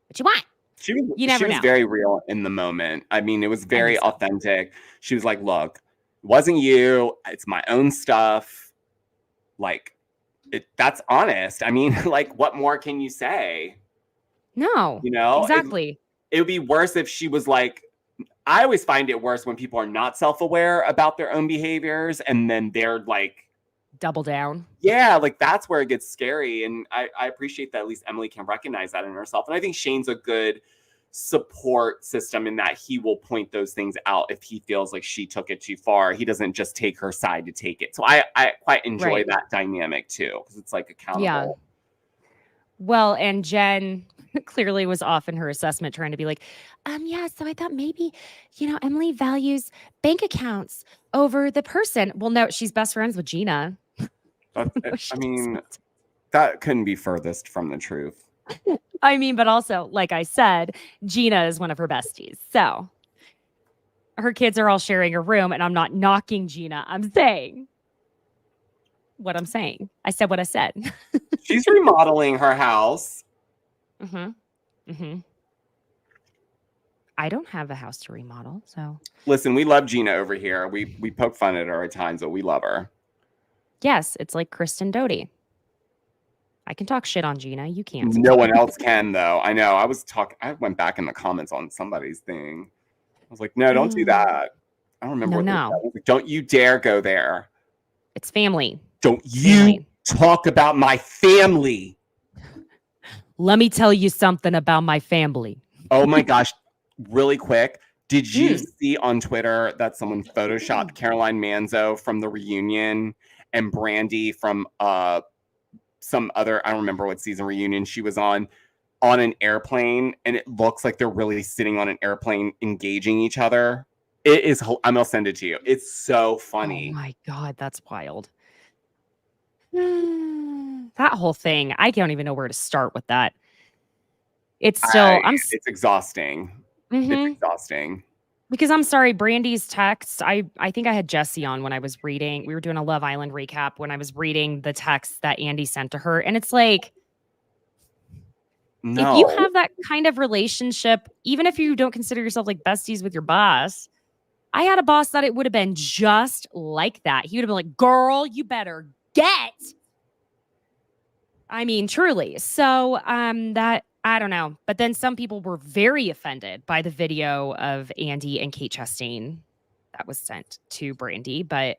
What you want? She never was know. very real in the moment. I mean, it was very authentic. She was like, look, it wasn't you. It's my own stuff. Like, that's honest. I mean, like, what more can you say? No. You know? Exactly. It would be worse if she was like, I always find it worse when people are not self-aware about their own behaviors and then they're like, double down. Yeah, like that's where it gets scary. And I appreciate that at least Emily can recognize that in herself. And I think Shane's a good support system in that he will point those things out if he feels like she took it too far. He doesn't just take her side to take it. So I quite enjoy that dynamic too, because it's like accountable. Yeah. Well, and Jenn clearly was off in her assessment trying to be like, yeah, so I thought maybe, Emily values bank accounts over the person. Well, no, she's best friends with Gina. I mean, that couldn't be furthest from the truth. I mean, but also, like I said, Gina is one of her besties. So her kids are all sharing a room, and I'm not knocking Gina. I'm saying what I'm saying. I said what I said. She's remodeling her house. I don't have a house to remodel, so. Listen, we love Gina over here. We poke fun at her at times, but we love her. Yes, it's like Kristen Doty. I can talk shit on Gina. You can't. No one else can, though. I know. I went back in the comments on somebody's thing. I was like, no, don't do that. I don't remember. Like, don't you dare go there. It's family. Don't you talk about my family. Let me tell you something about my family. Oh my gosh. Really quick. Did you see on Twitter that someone photoshopped Caroline Manzo from the reunion and Brandy from some other, I don't remember what season reunion she was on an airplane, and it looks like they're really sitting on an airplane engaging each other. It is, I'm gonna send it to you. It's so funny. Oh my God, that's wild. That whole thing, I don't even know where to start with that. It's still, it's exhausting. It's exhausting. Because I'm sorry, Brandy's text, I think I had Jesse on when I was reading. We were doing a Love Island recap when I was reading the text that Andy sent to her. And it's like, no. If you have that kind of relationship, even if you don't consider yourself like besties with your boss, I had a boss that it would have been just like that. He would have been like, girl, you better get. I mean, truly. So that, I don't know. But then some people were very offended by the video of Andy and Kate Chastain that was sent to Brandy. But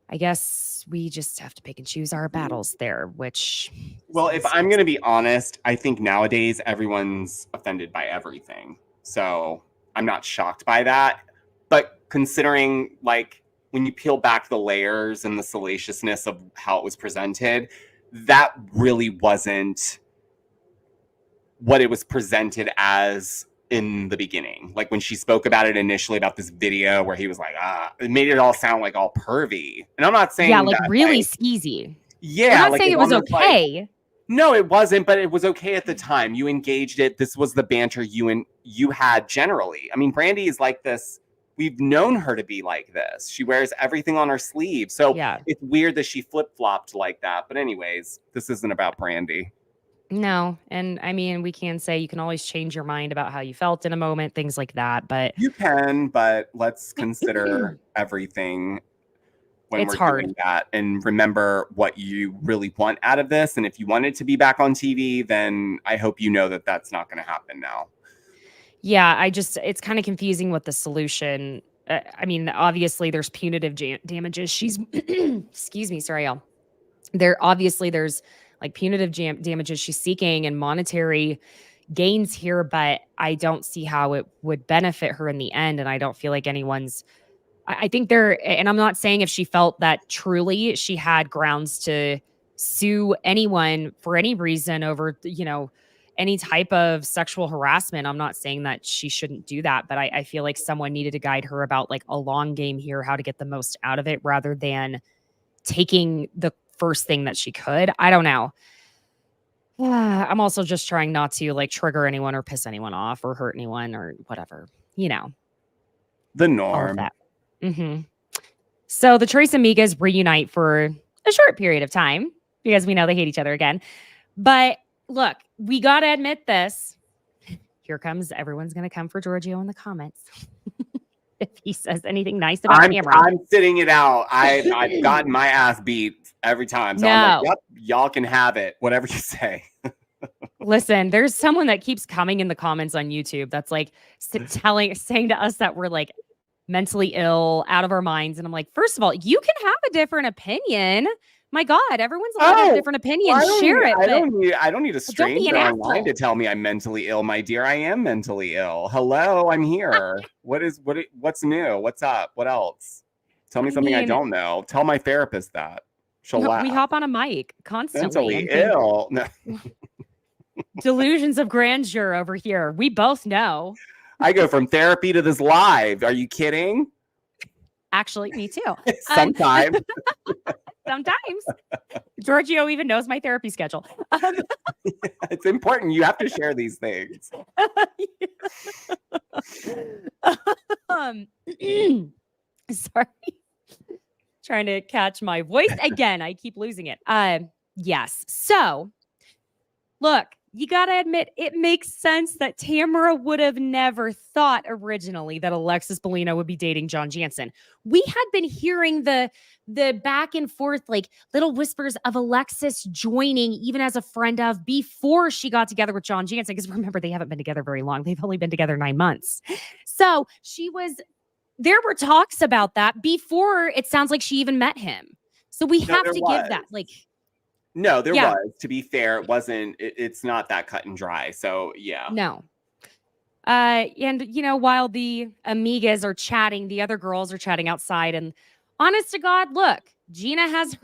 I guess we just have to pick and choose our battles there, which... Well, if I'm going to be honest, I think nowadays everyone's offended by everything. So I'm not shocked by that. But considering, like, when you peel back the layers and the salaciousness of how it was presented, that really wasn't what it was presented as in the beginning. Like when she spoke about it initially about this video where he was like, it made it all sound like all pervy. And I'm not saying like that, really like, skeezy. Yeah. I'm not saying it was okay. Like, no, it wasn't, but it was okay at the time. You engaged it. This was the banter you had generally. I mean, Brandy is like this. We've known her to be like this. She wears everything on her sleeve. So it's weird that she flip-flopped like that. But anyways, this isn't about Brandy. No. And I mean, we can say you can always change your mind about how you felt in a moment, things like that. But you can, but let's consider everything when we're doing that. And remember what you really want out of this. And if you want it to be back on TV, then I hope you know that that's not going to happen now. Yeah, it's kind of confusing what the solution. I mean, obviously there's punitive damages. She's, excuse me, sorry, y'all. There's like punitive damages she's seeking and monetary, gains here, but I don't see how it would benefit her in the end. And I don't feel like I think and I'm not saying if she felt that truly she had grounds to sue anyone for any reason over, any type of sexual harassment. I'm not saying that she shouldn't do that, but I feel like someone needed to guide her about like a long game here, how to get the most out of it rather than taking the first thing that she could. I don't know. I'm also just trying not to like trigger anyone or piss anyone off or hurt anyone or whatever, The all of norm. that. So the Tres Amigas reunite for a short period of time because we know they hate each other again. But look, we got to admit this. Here comes, everyone's going to come for Georgio in the comments. If he says anything nice about Tamra. I'm sitting it out. I've gotten my ass beat every time. So I'm like, yep, y'all can have it. Whatever you say. Listen, there's someone that keeps coming in the comments on YouTube that's like saying to us that we're like mentally ill, out of our minds. And I'm like, first of all, you can have a different opinion. My God, everyone's allowed to have different opinions. Share it. I don't need a stranger online to tell me I'm mentally ill, my dear. I am mentally ill. Hello, I'm here. What's new? What's up? What else? Tell me something I don't know. Tell my therapist that. She'll laugh. We hop on a mic constantly. Mentally ill. No. Delusions of grandeur over here. We both know. I go from therapy to this live. Are you kidding? Actually, me too. Sometimes. Sometimes. Georgio even knows my therapy schedule. It's important. You have to share these things. Sorry. Trying to catch my voice again. I keep losing it. Yes. So, look, you got to admit, it makes sense that Tamra would have never thought originally that Alexis Bellino would be dating John Jansen. We had been hearing the back and forth, like little whispers of Alexis joining, even as a friend of, before she got together with John Jansen. Because remember, they haven't been together very long. They've only been together 9 months. So there were talks about that before it sounds like she even met him. So we have to give that, like... No, there was. To be fair, it wasn't. It's not that cut and dry. So yeah. No. And while the amigas are chatting, the other girls are chatting outside. And honest to God, look, Gina has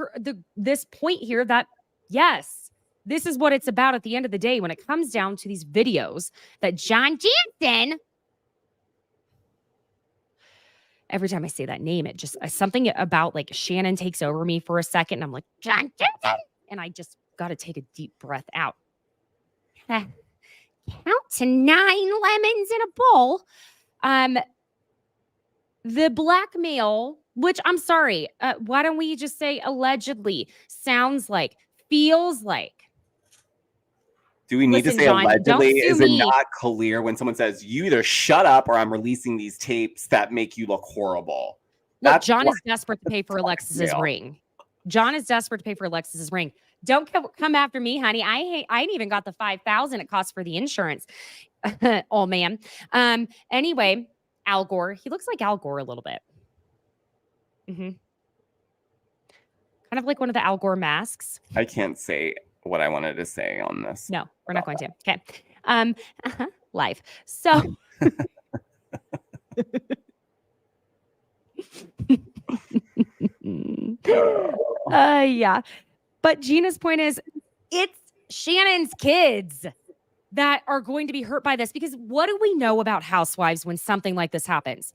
this point here that yes, this is what it's about at the end of the day when it comes down to these videos that John Jansen. Every time I say that name, it just something about like Shannon takes over me for a second, and I'm like, John Jansen. And I just got to take a deep breath out. Count to 9 lemons in a bowl. The blackmail, which I'm sorry, why don't we just say allegedly, sounds like, feels like. Do we need to say John, allegedly? Is it not clear when someone says, you either shut up or I'm releasing these tapes that make you look horrible? Look, John is desperate to pay for Alexis's ring. John is desperate to pay for Alexis's ring. Don't come after me, honey. I ain't even got the $5,000 it costs for the insurance. Oh man. Anyway, Al Gore. He looks like Al Gore a little bit. Kind of like one of the Al Gore masks. I can't say what I wanted to say on this. No, we're not going to. Okay. Live. So yeah. But Gina's point is, it's Shannon's kids that are going to be hurt by this, because what do we know about housewives when something like this happens?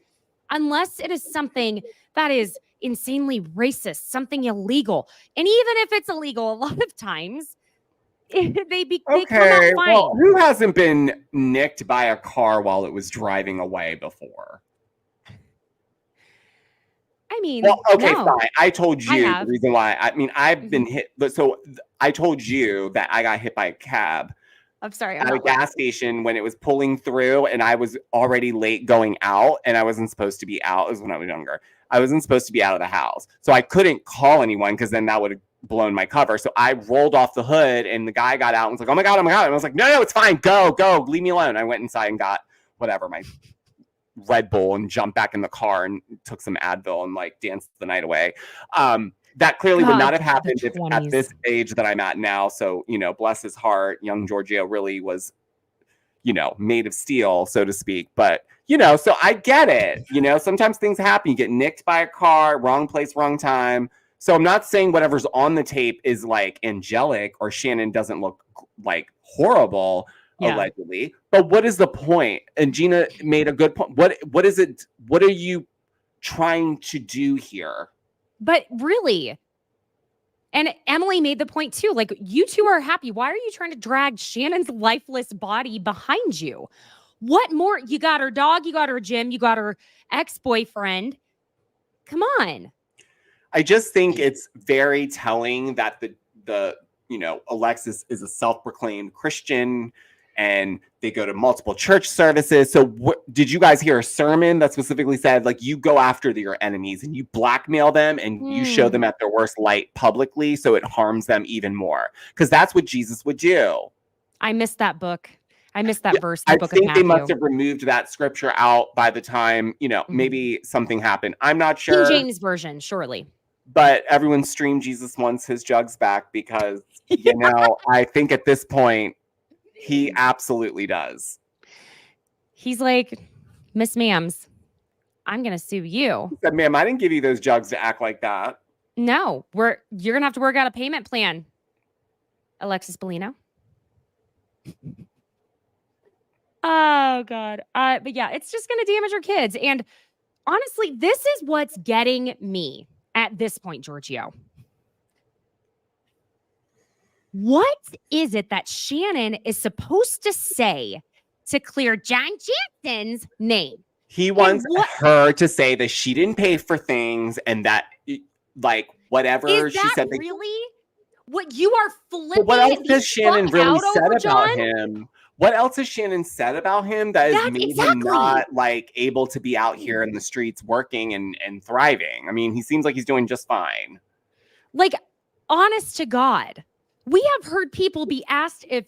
Unless it is something that is insanely racist, something illegal. And even if it's illegal, a lot of times they come out fine. Well, who hasn't been nicked by a car while it was driving away before? I mean, well, okay, no. Fine. I told you the reason why. I mean, I've been hit. So I told you that I got hit by a cab. I'm sorry. At a gas station when it was pulling through, and I was already late going out, and I wasn't supposed to be out. It was when I was younger. I wasn't supposed to be out of the house. So I couldn't call anyone because then that would have blown my cover. So I rolled off the hood, and the guy got out and was like, oh my God. And I was like, no, it's fine. Go, leave me alone. I went inside and got whatever, my Red Bull, and jumped back in the car and took some Advil and like danced the night away. That clearly would not have happened at this age that I'm at now. So, bless his heart, young Georgio really was made of steel, so to speak. But, so I get it. Sometimes things happen. You get nicked by a car, wrong place, wrong time. So I'm not saying whatever's on the tape is like angelic or Shannon doesn't look like horrible, allegedly. But what is the point? And Gina made a good point. What is it? What are you trying to do here? But really, and Emily made the point too, like, you two are happy. Why are you trying to drag Shannon's lifeless body behind you? What more? You got her dog, you got her gym, you got her ex-boyfriend. Come on. I just think it's very telling that the Alexis is a self-proclaimed Christian and they go to multiple church services. So did you guys hear a sermon that specifically said, like, you go after your enemies and you blackmail them and you show them at their worst light publicly so it harms them even more? Because that's what Jesus would do. I missed that book. I missed that verse in the book of think Matthew. They must have removed that scripture out by the time, maybe something happened. I'm not sure. King James version, surely. But everyone streamed Jesus wants his jugs back because, I think at this point, he absolutely does. He's like, Miss Ma'ams, I'm going to sue you. He said, ma'am, I didn't give you those jugs to act like that. No, you're going to have to work out a payment plan, Alexis Bellino. Oh, God. But yeah, it's just going to damage our kids. And honestly, this is what's getting me at this point, Georgio. What is it that Shannon is supposed to say to clear John Janssen's name? He wants her to say that she didn't pay for things and that, like, whatever is she that said. Really? What you are flipping? What else has Shannon really said about John? him? What else has Shannon said about him that has made him not, like, able to be out here in the streets working and thriving? I mean, he seems like he's doing just fine. Like, honest to God, we have heard people be asked if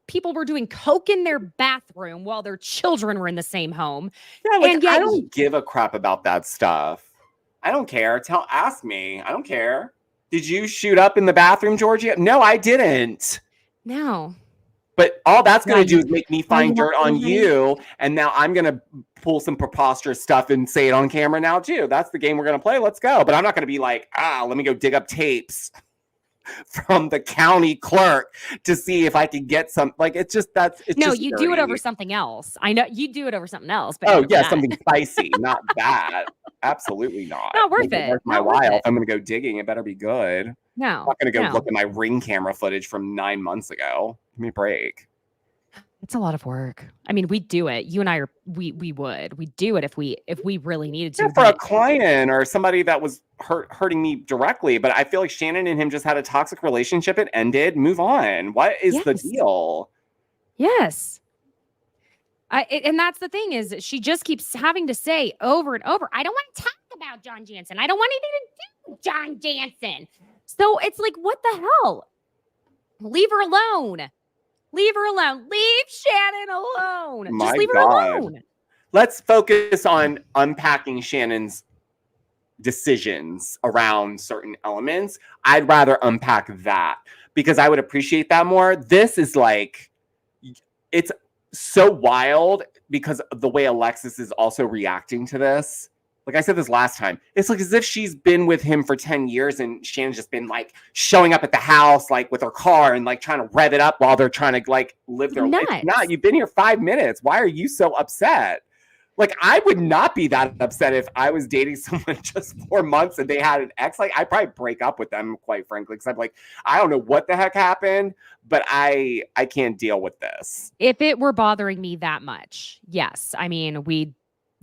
people were doing coke in their bathroom while their children were in the same home. Yeah, like, and yet, I don't give a crap about that stuff. I don't care. Ask me. I don't care. Did you shoot up in the bathroom, Georgia? No, I didn't. No. But all that's going to do is make me find dirt on you. And now I'm going to pull some preposterous stuff and say it on camera now, too. That's the game we're going to play. Let's go. But I'm not going to be like, let me go dig up tapes from the county clerk to see if I can get some. Like, it's just you do it over something else. I know you do it over something else. But something spicy, not that. Absolutely not. Not worth it. Worth my while. If I'm going to go digging, it better be good. No. I'm not going to go look at my Ring camera footage from 9 months ago. Give me a break. It's a lot of work. I mean, we'd do it. You and I we'd do it if we really needed to. Yeah, for a client or somebody that was hurting me directly. But I feel like Shannon and him just had a toxic relationship. It ended. Move on. What is the deal? Yes. And that's the thing is she just keeps having to say over and over, I don't want to talk about John Jansen. I don't want anything to do with John Jansen. So it's like, what the hell? Leave her alone. Leave her alone. Leave Shannon alone. Just leave her alone. Let's focus on unpacking Shannon's decisions around certain elements. I'd rather unpack that because I would appreciate that more. This is like, it's so wild because of the way Alexis is also reacting to this. Like I said this last time, it's like as if she's been with him for 10 years and Shannon's just been like showing up at the house, like with her car and like trying to rev it up while they're trying to like live their life. It's not, you've been here 5 minutes. Why are you so upset? Like I would not be that upset if I was dating someone just 4 months and they had an ex. Like I'd probably break up with them, quite frankly, because I'm like, I don't know what the heck happened, but I can't deal with this. If it were bothering me that much, yes. I mean, we'd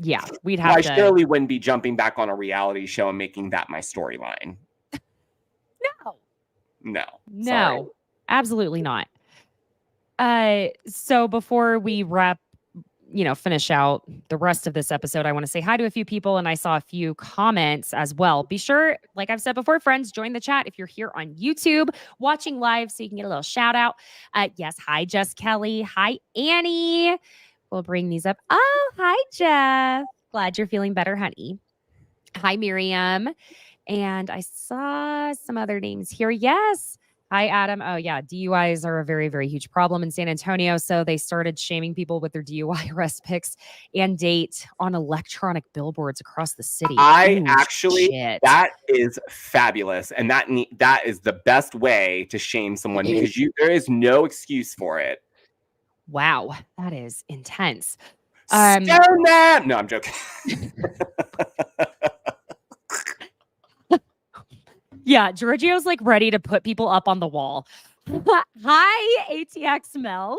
have I surely wouldn't be jumping back on a reality show and making that my storyline. No. Sorry. Absolutely not. So before we finish out the rest of this episode, I want to say hi to a few people, and I saw a few comments as well. Be sure, like I've said before, friends, join the chat if you're here on YouTube watching live so you can get a little shout out. Yes, hi, Jess Kelly. Hi, Annie. We'll bring these up. Oh, hi, Jeff. Glad you're feeling better, honey. Hi, Miriam. And I saw some other names here. Yes. Hi, Adam. Oh, yeah. DUIs are a very, very huge problem in San Antonio. So they started shaming people with their DUI arrest pics and date on electronic billboards across the city. I Ooh, actually, shit. that is fabulous. And that is the best way to shame someone because there is no excuse for it. Wow. That is intense. Stone them! No, I'm joking. Yeah, Giorgio's like ready to put people up on the wall. Hi, ATX Mel.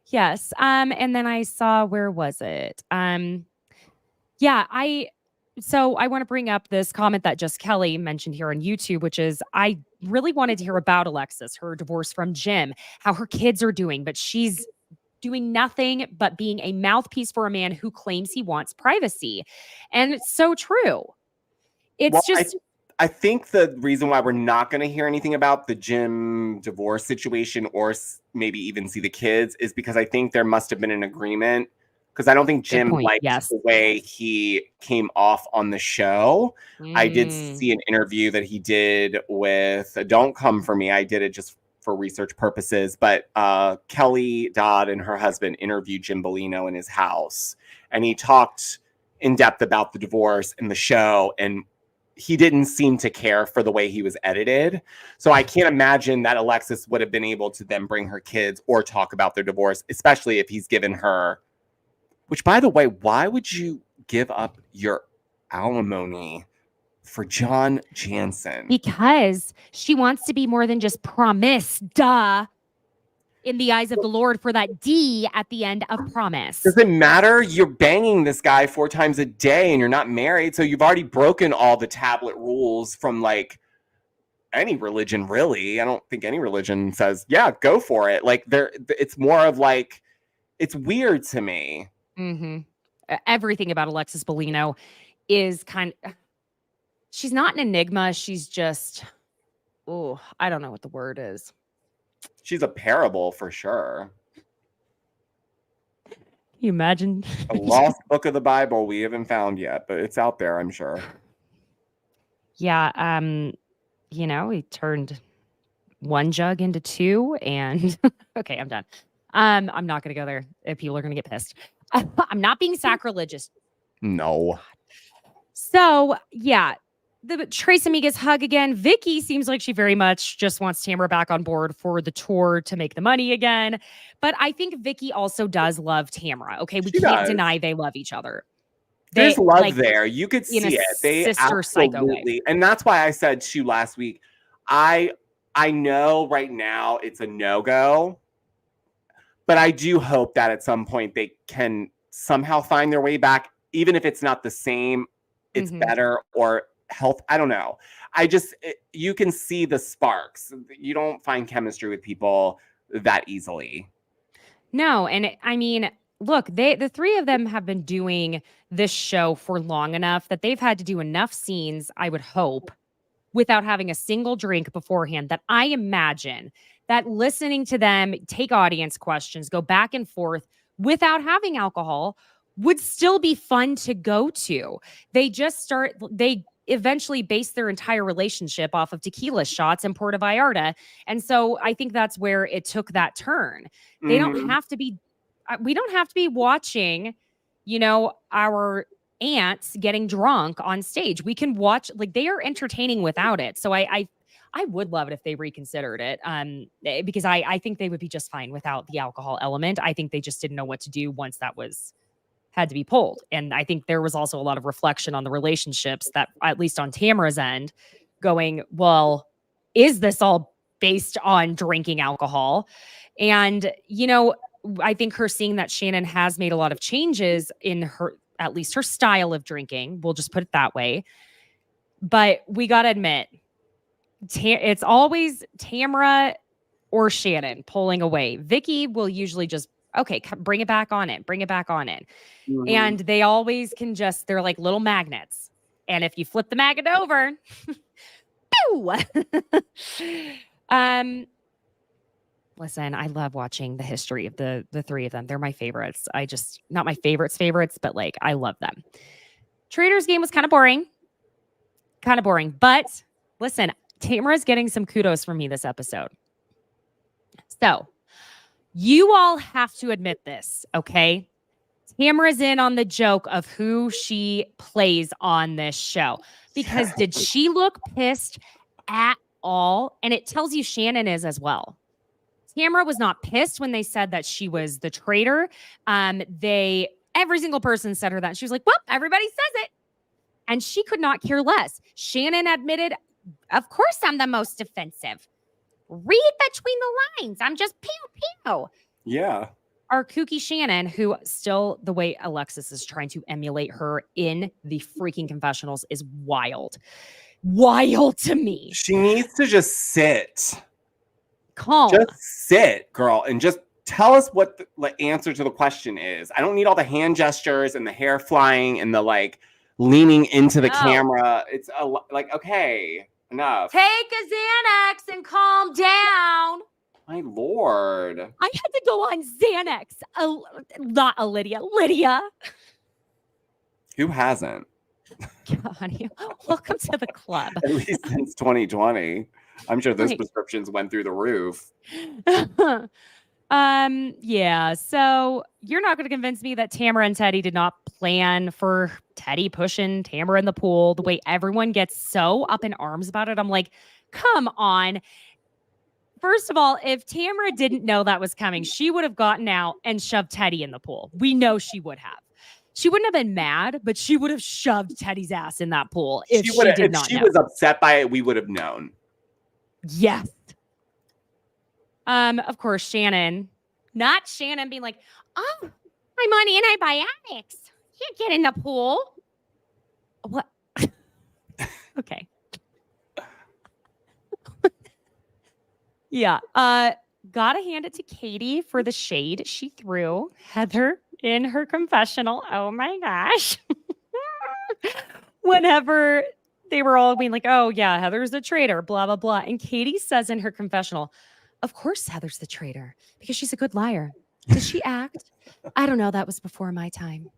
Yes. And then I saw, where was it? Yeah, I want to bring up this comment that Just Kelly mentioned here on YouTube, which is I really wanted to hear about Alexis, her divorce from Jim, how her kids are doing, but she's doing nothing but being a mouthpiece for a man who claims he wants privacy. And it's so true. It's just I think the reason why we're not going to hear anything about the Jim divorce situation or maybe even see the kids is because I think there must have been an agreement because I don't think Jim liked the way he came off on the show. I did see an interview that he did with Don't Come For Me. I did it just for research purposes, but Kelly Dodd and her husband interviewed Jim Bellino in his house, and he talked in depth about the divorce and the show, and he didn't seem to care for the way he was edited. So I can't imagine that Alexis would have been able to then bring her kids or talk about their divorce, especially if he's given her, which, by the way, why would you give up your alimony for John Jansen? Because she wants to be more than just promise, duh, in the eyes of the Lord for that D at the end of promise. Does it matter? You're banging this guy 4 times a day and you're not married. So you've already broken all the tablet rules from like any religion, really. I don't think any religion says, yeah, go for it. Like it's more of like, it's weird to me. Mm-hmm. Everything about Alexis Bellino is she's not an enigma. She's just, I don't know what the word is. She's a parable for sure. Can you imagine? A lost book of the Bible we haven't found yet, but it's out there, I'm sure. Yeah. He turned 1 jug into 2 and okay, I'm done. I'm not going to go there. People are going to get pissed. I'm not being sacrilegious. No. So, yeah. The Tres Amigas hug again. Vicky seems like she very much just wants Tamra back on board for the tour to make the money again. But I think Vicky also does love Tamra. Okay, we can't deny they love each other. There's love there. You could see it. They sister absolutely, and that's why I said to last week, I know right now it's a no-go, but I do hope that at some point they can somehow find their way back, even if it's not the same, it's better or health. I don't know. You can see the sparks. You don't find chemistry with people that easily. No. And I mean, look, the 3 of them have been doing this show for long enough that they've had to do enough scenes, I would hope, without having a single drink beforehand, that I imagine that listening to them take audience questions, go back and forth without having alcohol would still be fun to go to. They eventually base their entire relationship off of tequila shots in Puerto Vallarta. And so I think that's where it took that turn. They don't have to be, we don't have to be watching, our aunts getting drunk on stage. We can watch, like, they are entertaining without it. So I would love it if they reconsidered it because I think they would be just fine without the alcohol element. I think they just didn't know what to do once that had to be pulled. And I think there was also a lot of reflection on the relationships that, at least on Tamra's end, going, well, is this all based on drinking alcohol? And, I think her seeing that Shannon has made a lot of changes in her, at least her style of drinking, we'll just put it that way. But we got to admit, it's always Tamra or Shannon pulling away. Vicky will usually just, okay, bring it back on it. Bring it back on it. And they always can they're like little magnets. And if you flip the magnet over, listen, I love watching the history of the 3 of them. They're my favorites. Not my favorites, but like, I love them. Traitor's game was kind of boring, but Listen, Tamara's getting some kudos from me this episode. So you all have to admit this, okay? Tamara's in on the joke of who she plays on this show. Because did she look pissed at all? And it tells you Shannon is as well. Tamara was not pissed when they said that she was the traitor. Every single person said her that. She was like, well, everybody says it. And she could not care less. Shannon admitted, of course I'm the most defensive. Read between the lines. I'm just pew pew. Yeah. Our kooky Shannon, who still, the way Alexis is trying to emulate her in the freaking confessionals is wild. Wild to me. She needs to just sit. Calm. Just sit, girl, and just tell us what the answer to the question is. I don't need all the hand gestures and the hair flying and the like leaning into the camera. It's like, okay, enough. Take a Xanax and calm down. My Lord. I had to go on Xanax. Not Lydia. Lydia. Who hasn't? Honey, welcome to the club. At least since 2020. I'm sure those prescriptions went through the roof. Yeah. So you're not going to convince me that Tamara and Teddy did not plan for Teddy pushing Tamara in the pool the way everyone gets so up in arms about it. I'm like, come on. First of all, if Tamara didn't know that was coming, she would have gotten out and shoved Teddy in the pool. We know she would have. She wouldn't have been mad, but she would have shoved Teddy's ass in that pool if she did not know. If she was upset by it, we would have known. Yes. Of course, Shannon, not Shannon being like, oh, I'm on antibiotics. Can't get in the pool. What? Okay. Yeah. Gotta hand it to Katie for the shade she threw Heather in her confessional. Oh my gosh. Whenever they were all being like, oh yeah, Heather's the traitor, blah, blah, blah. And Katie says in her confessional, of course Heather's the traitor because she's a good liar. Did she act? I don't know. That was before my time.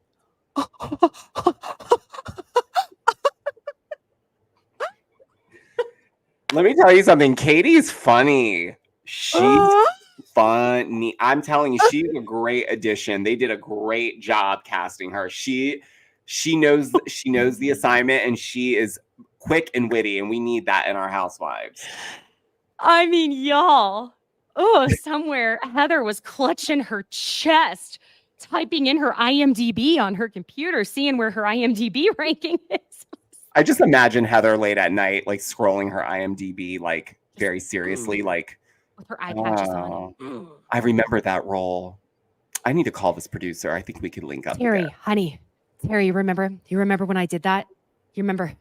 Let me tell you something. Katie's funny. She's funny. I'm telling you, she's a great addition. They did a great job casting her. She knows the assignment, and she is quick and witty, and we need that in our housewives. I mean, y'all. Oh, somewhere Heather was clutching her chest, typing in her IMDb on her computer, seeing where her IMDb ranking is. I just imagine Heather late at night, like scrolling her IMDb, like very seriously, like with her eye patches on. I remember that role. I need to call this producer. I think we could link up. Terry, honey, Terry, you remember when I did that? You remember?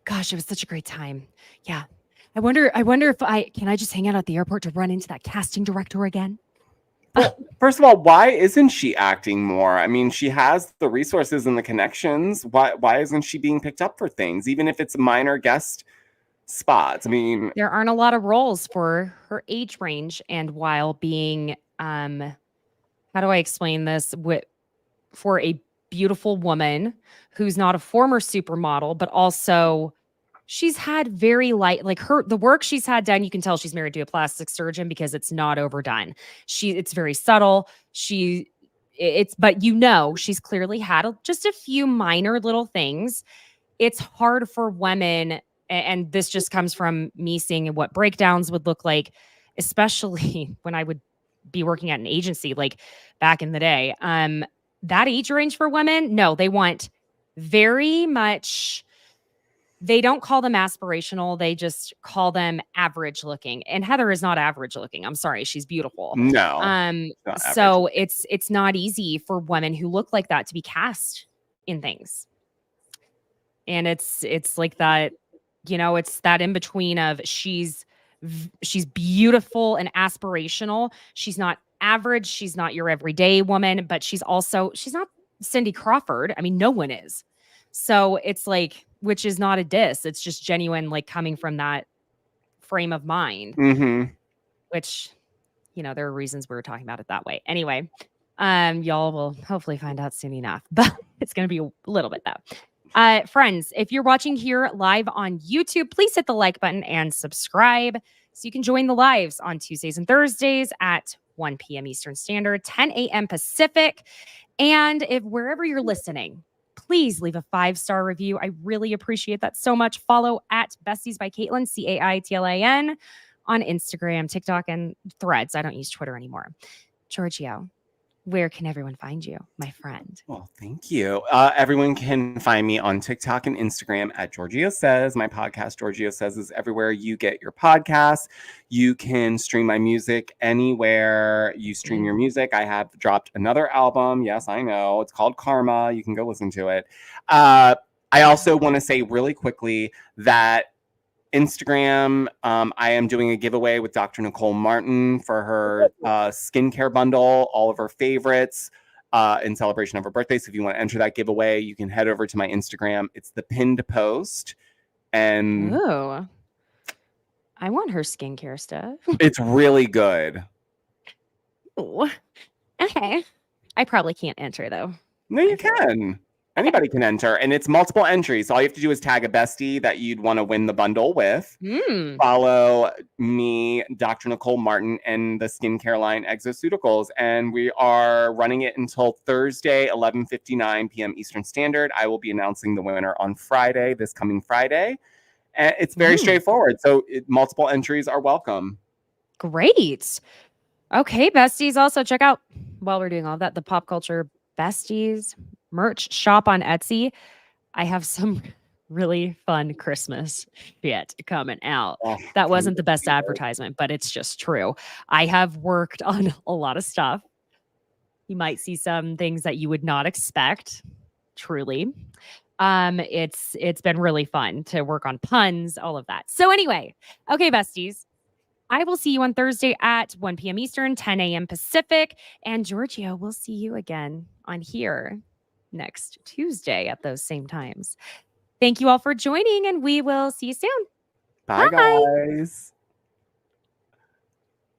Gosh, it was such a great time. Yeah. I wonder if can I just hang out at the airport to run into that casting director again? Well, first of all, why isn't she acting more? I mean, she has the resources and the connections. Why isn't she being picked up for things, even if it's minor guest spots? I mean, there aren't a lot of roles for her age range, and while being how do I explain this? For a beautiful woman who's not a former supermodel, but also she's had very light, like the work she's had done. You can tell she's married to a plastic surgeon because it's not overdone. It's very subtle. But she's clearly had just a few minor little things. It's hard for women. And this just comes from me seeing what breakdowns would look like, especially when I would be working at an agency, like back in the day. That age range for women, no, they want very much. They don't call them aspirational. They just call them average looking. And Heather is not average looking. I'm sorry. She's beautiful. No. So it's not easy for women who look like that to be cast in things. And it's like that, it's that in between of she's beautiful and aspirational. She's not average. She's not your everyday woman, but she's not Cindy Crawford. I mean, no one is. So it's like, which is not a diss. It's just genuine, like coming from that frame of mind, which, there are reasons we were talking about it that way. Anyway, y'all will hopefully find out soon enough, but it's going to be a little bit though. Friends, if you're watching here live on YouTube, please hit the like button and subscribe so you can join the lives on Tuesdays and Thursdays at 1 p.m. Eastern Standard, 10 a.m. Pacific. And if wherever you're listening, please leave a 5-star review. I really appreciate that so much. Follow at Besties by Caitlin, Caitlin, on Instagram, TikTok, and Threads. I don't use Twitter anymore. Georgio, where can everyone find you, my friend? Well, thank you. Everyone can find me on TikTok and Instagram at Georgio Says. My podcast, Georgio Says, is everywhere you get your podcasts. You can stream my music anywhere you stream your music. I have dropped another album. Yes, I know. It's called Karma. You can go listen to it. I also want to say really quickly that Instagram, I am doing a giveaway with Dr. Nicole Martin for her skincare bundle, all of her favorites in celebration of her birthday. So if you want to enter that giveaway, you can head over to my Instagram. It's the pinned post. And Oh, I want her skincare stuff. it's really good. Ooh. Okay. I probably can't enter though. No, you can. Anybody can enter, and it's multiple entries. So all you have to do is tag a bestie that you'd want to win the bundle with. Follow me, Dr. Nicole Martin, and the skincare line Exoceuticals. And we are running it until Thursday, 11:59 p.m. Eastern Standard. I will be announcing the winner on Friday, this coming Friday. And it's very straightforward. So multiple entries are welcome. Great. Okay, besties. Also, check out, while we're doing all that, the Pop Culture Besties merch shop on Etsy. I have some really fun Christmas shit coming out. Oh, That wasn't the best advertisement, but it's just true. I have worked on a lot of stuff. You might see some things that you would not expect, truly. It's been really fun to work on puns, all of that. So anyway, okay, besties. I will see you on Thursday at 1 p.m. Eastern, 10 a.m. Pacific. And Georgio, we'll see you again on here next Tuesday at those same times. Thank you all for joining, and we will see you soon. Bye. Guys.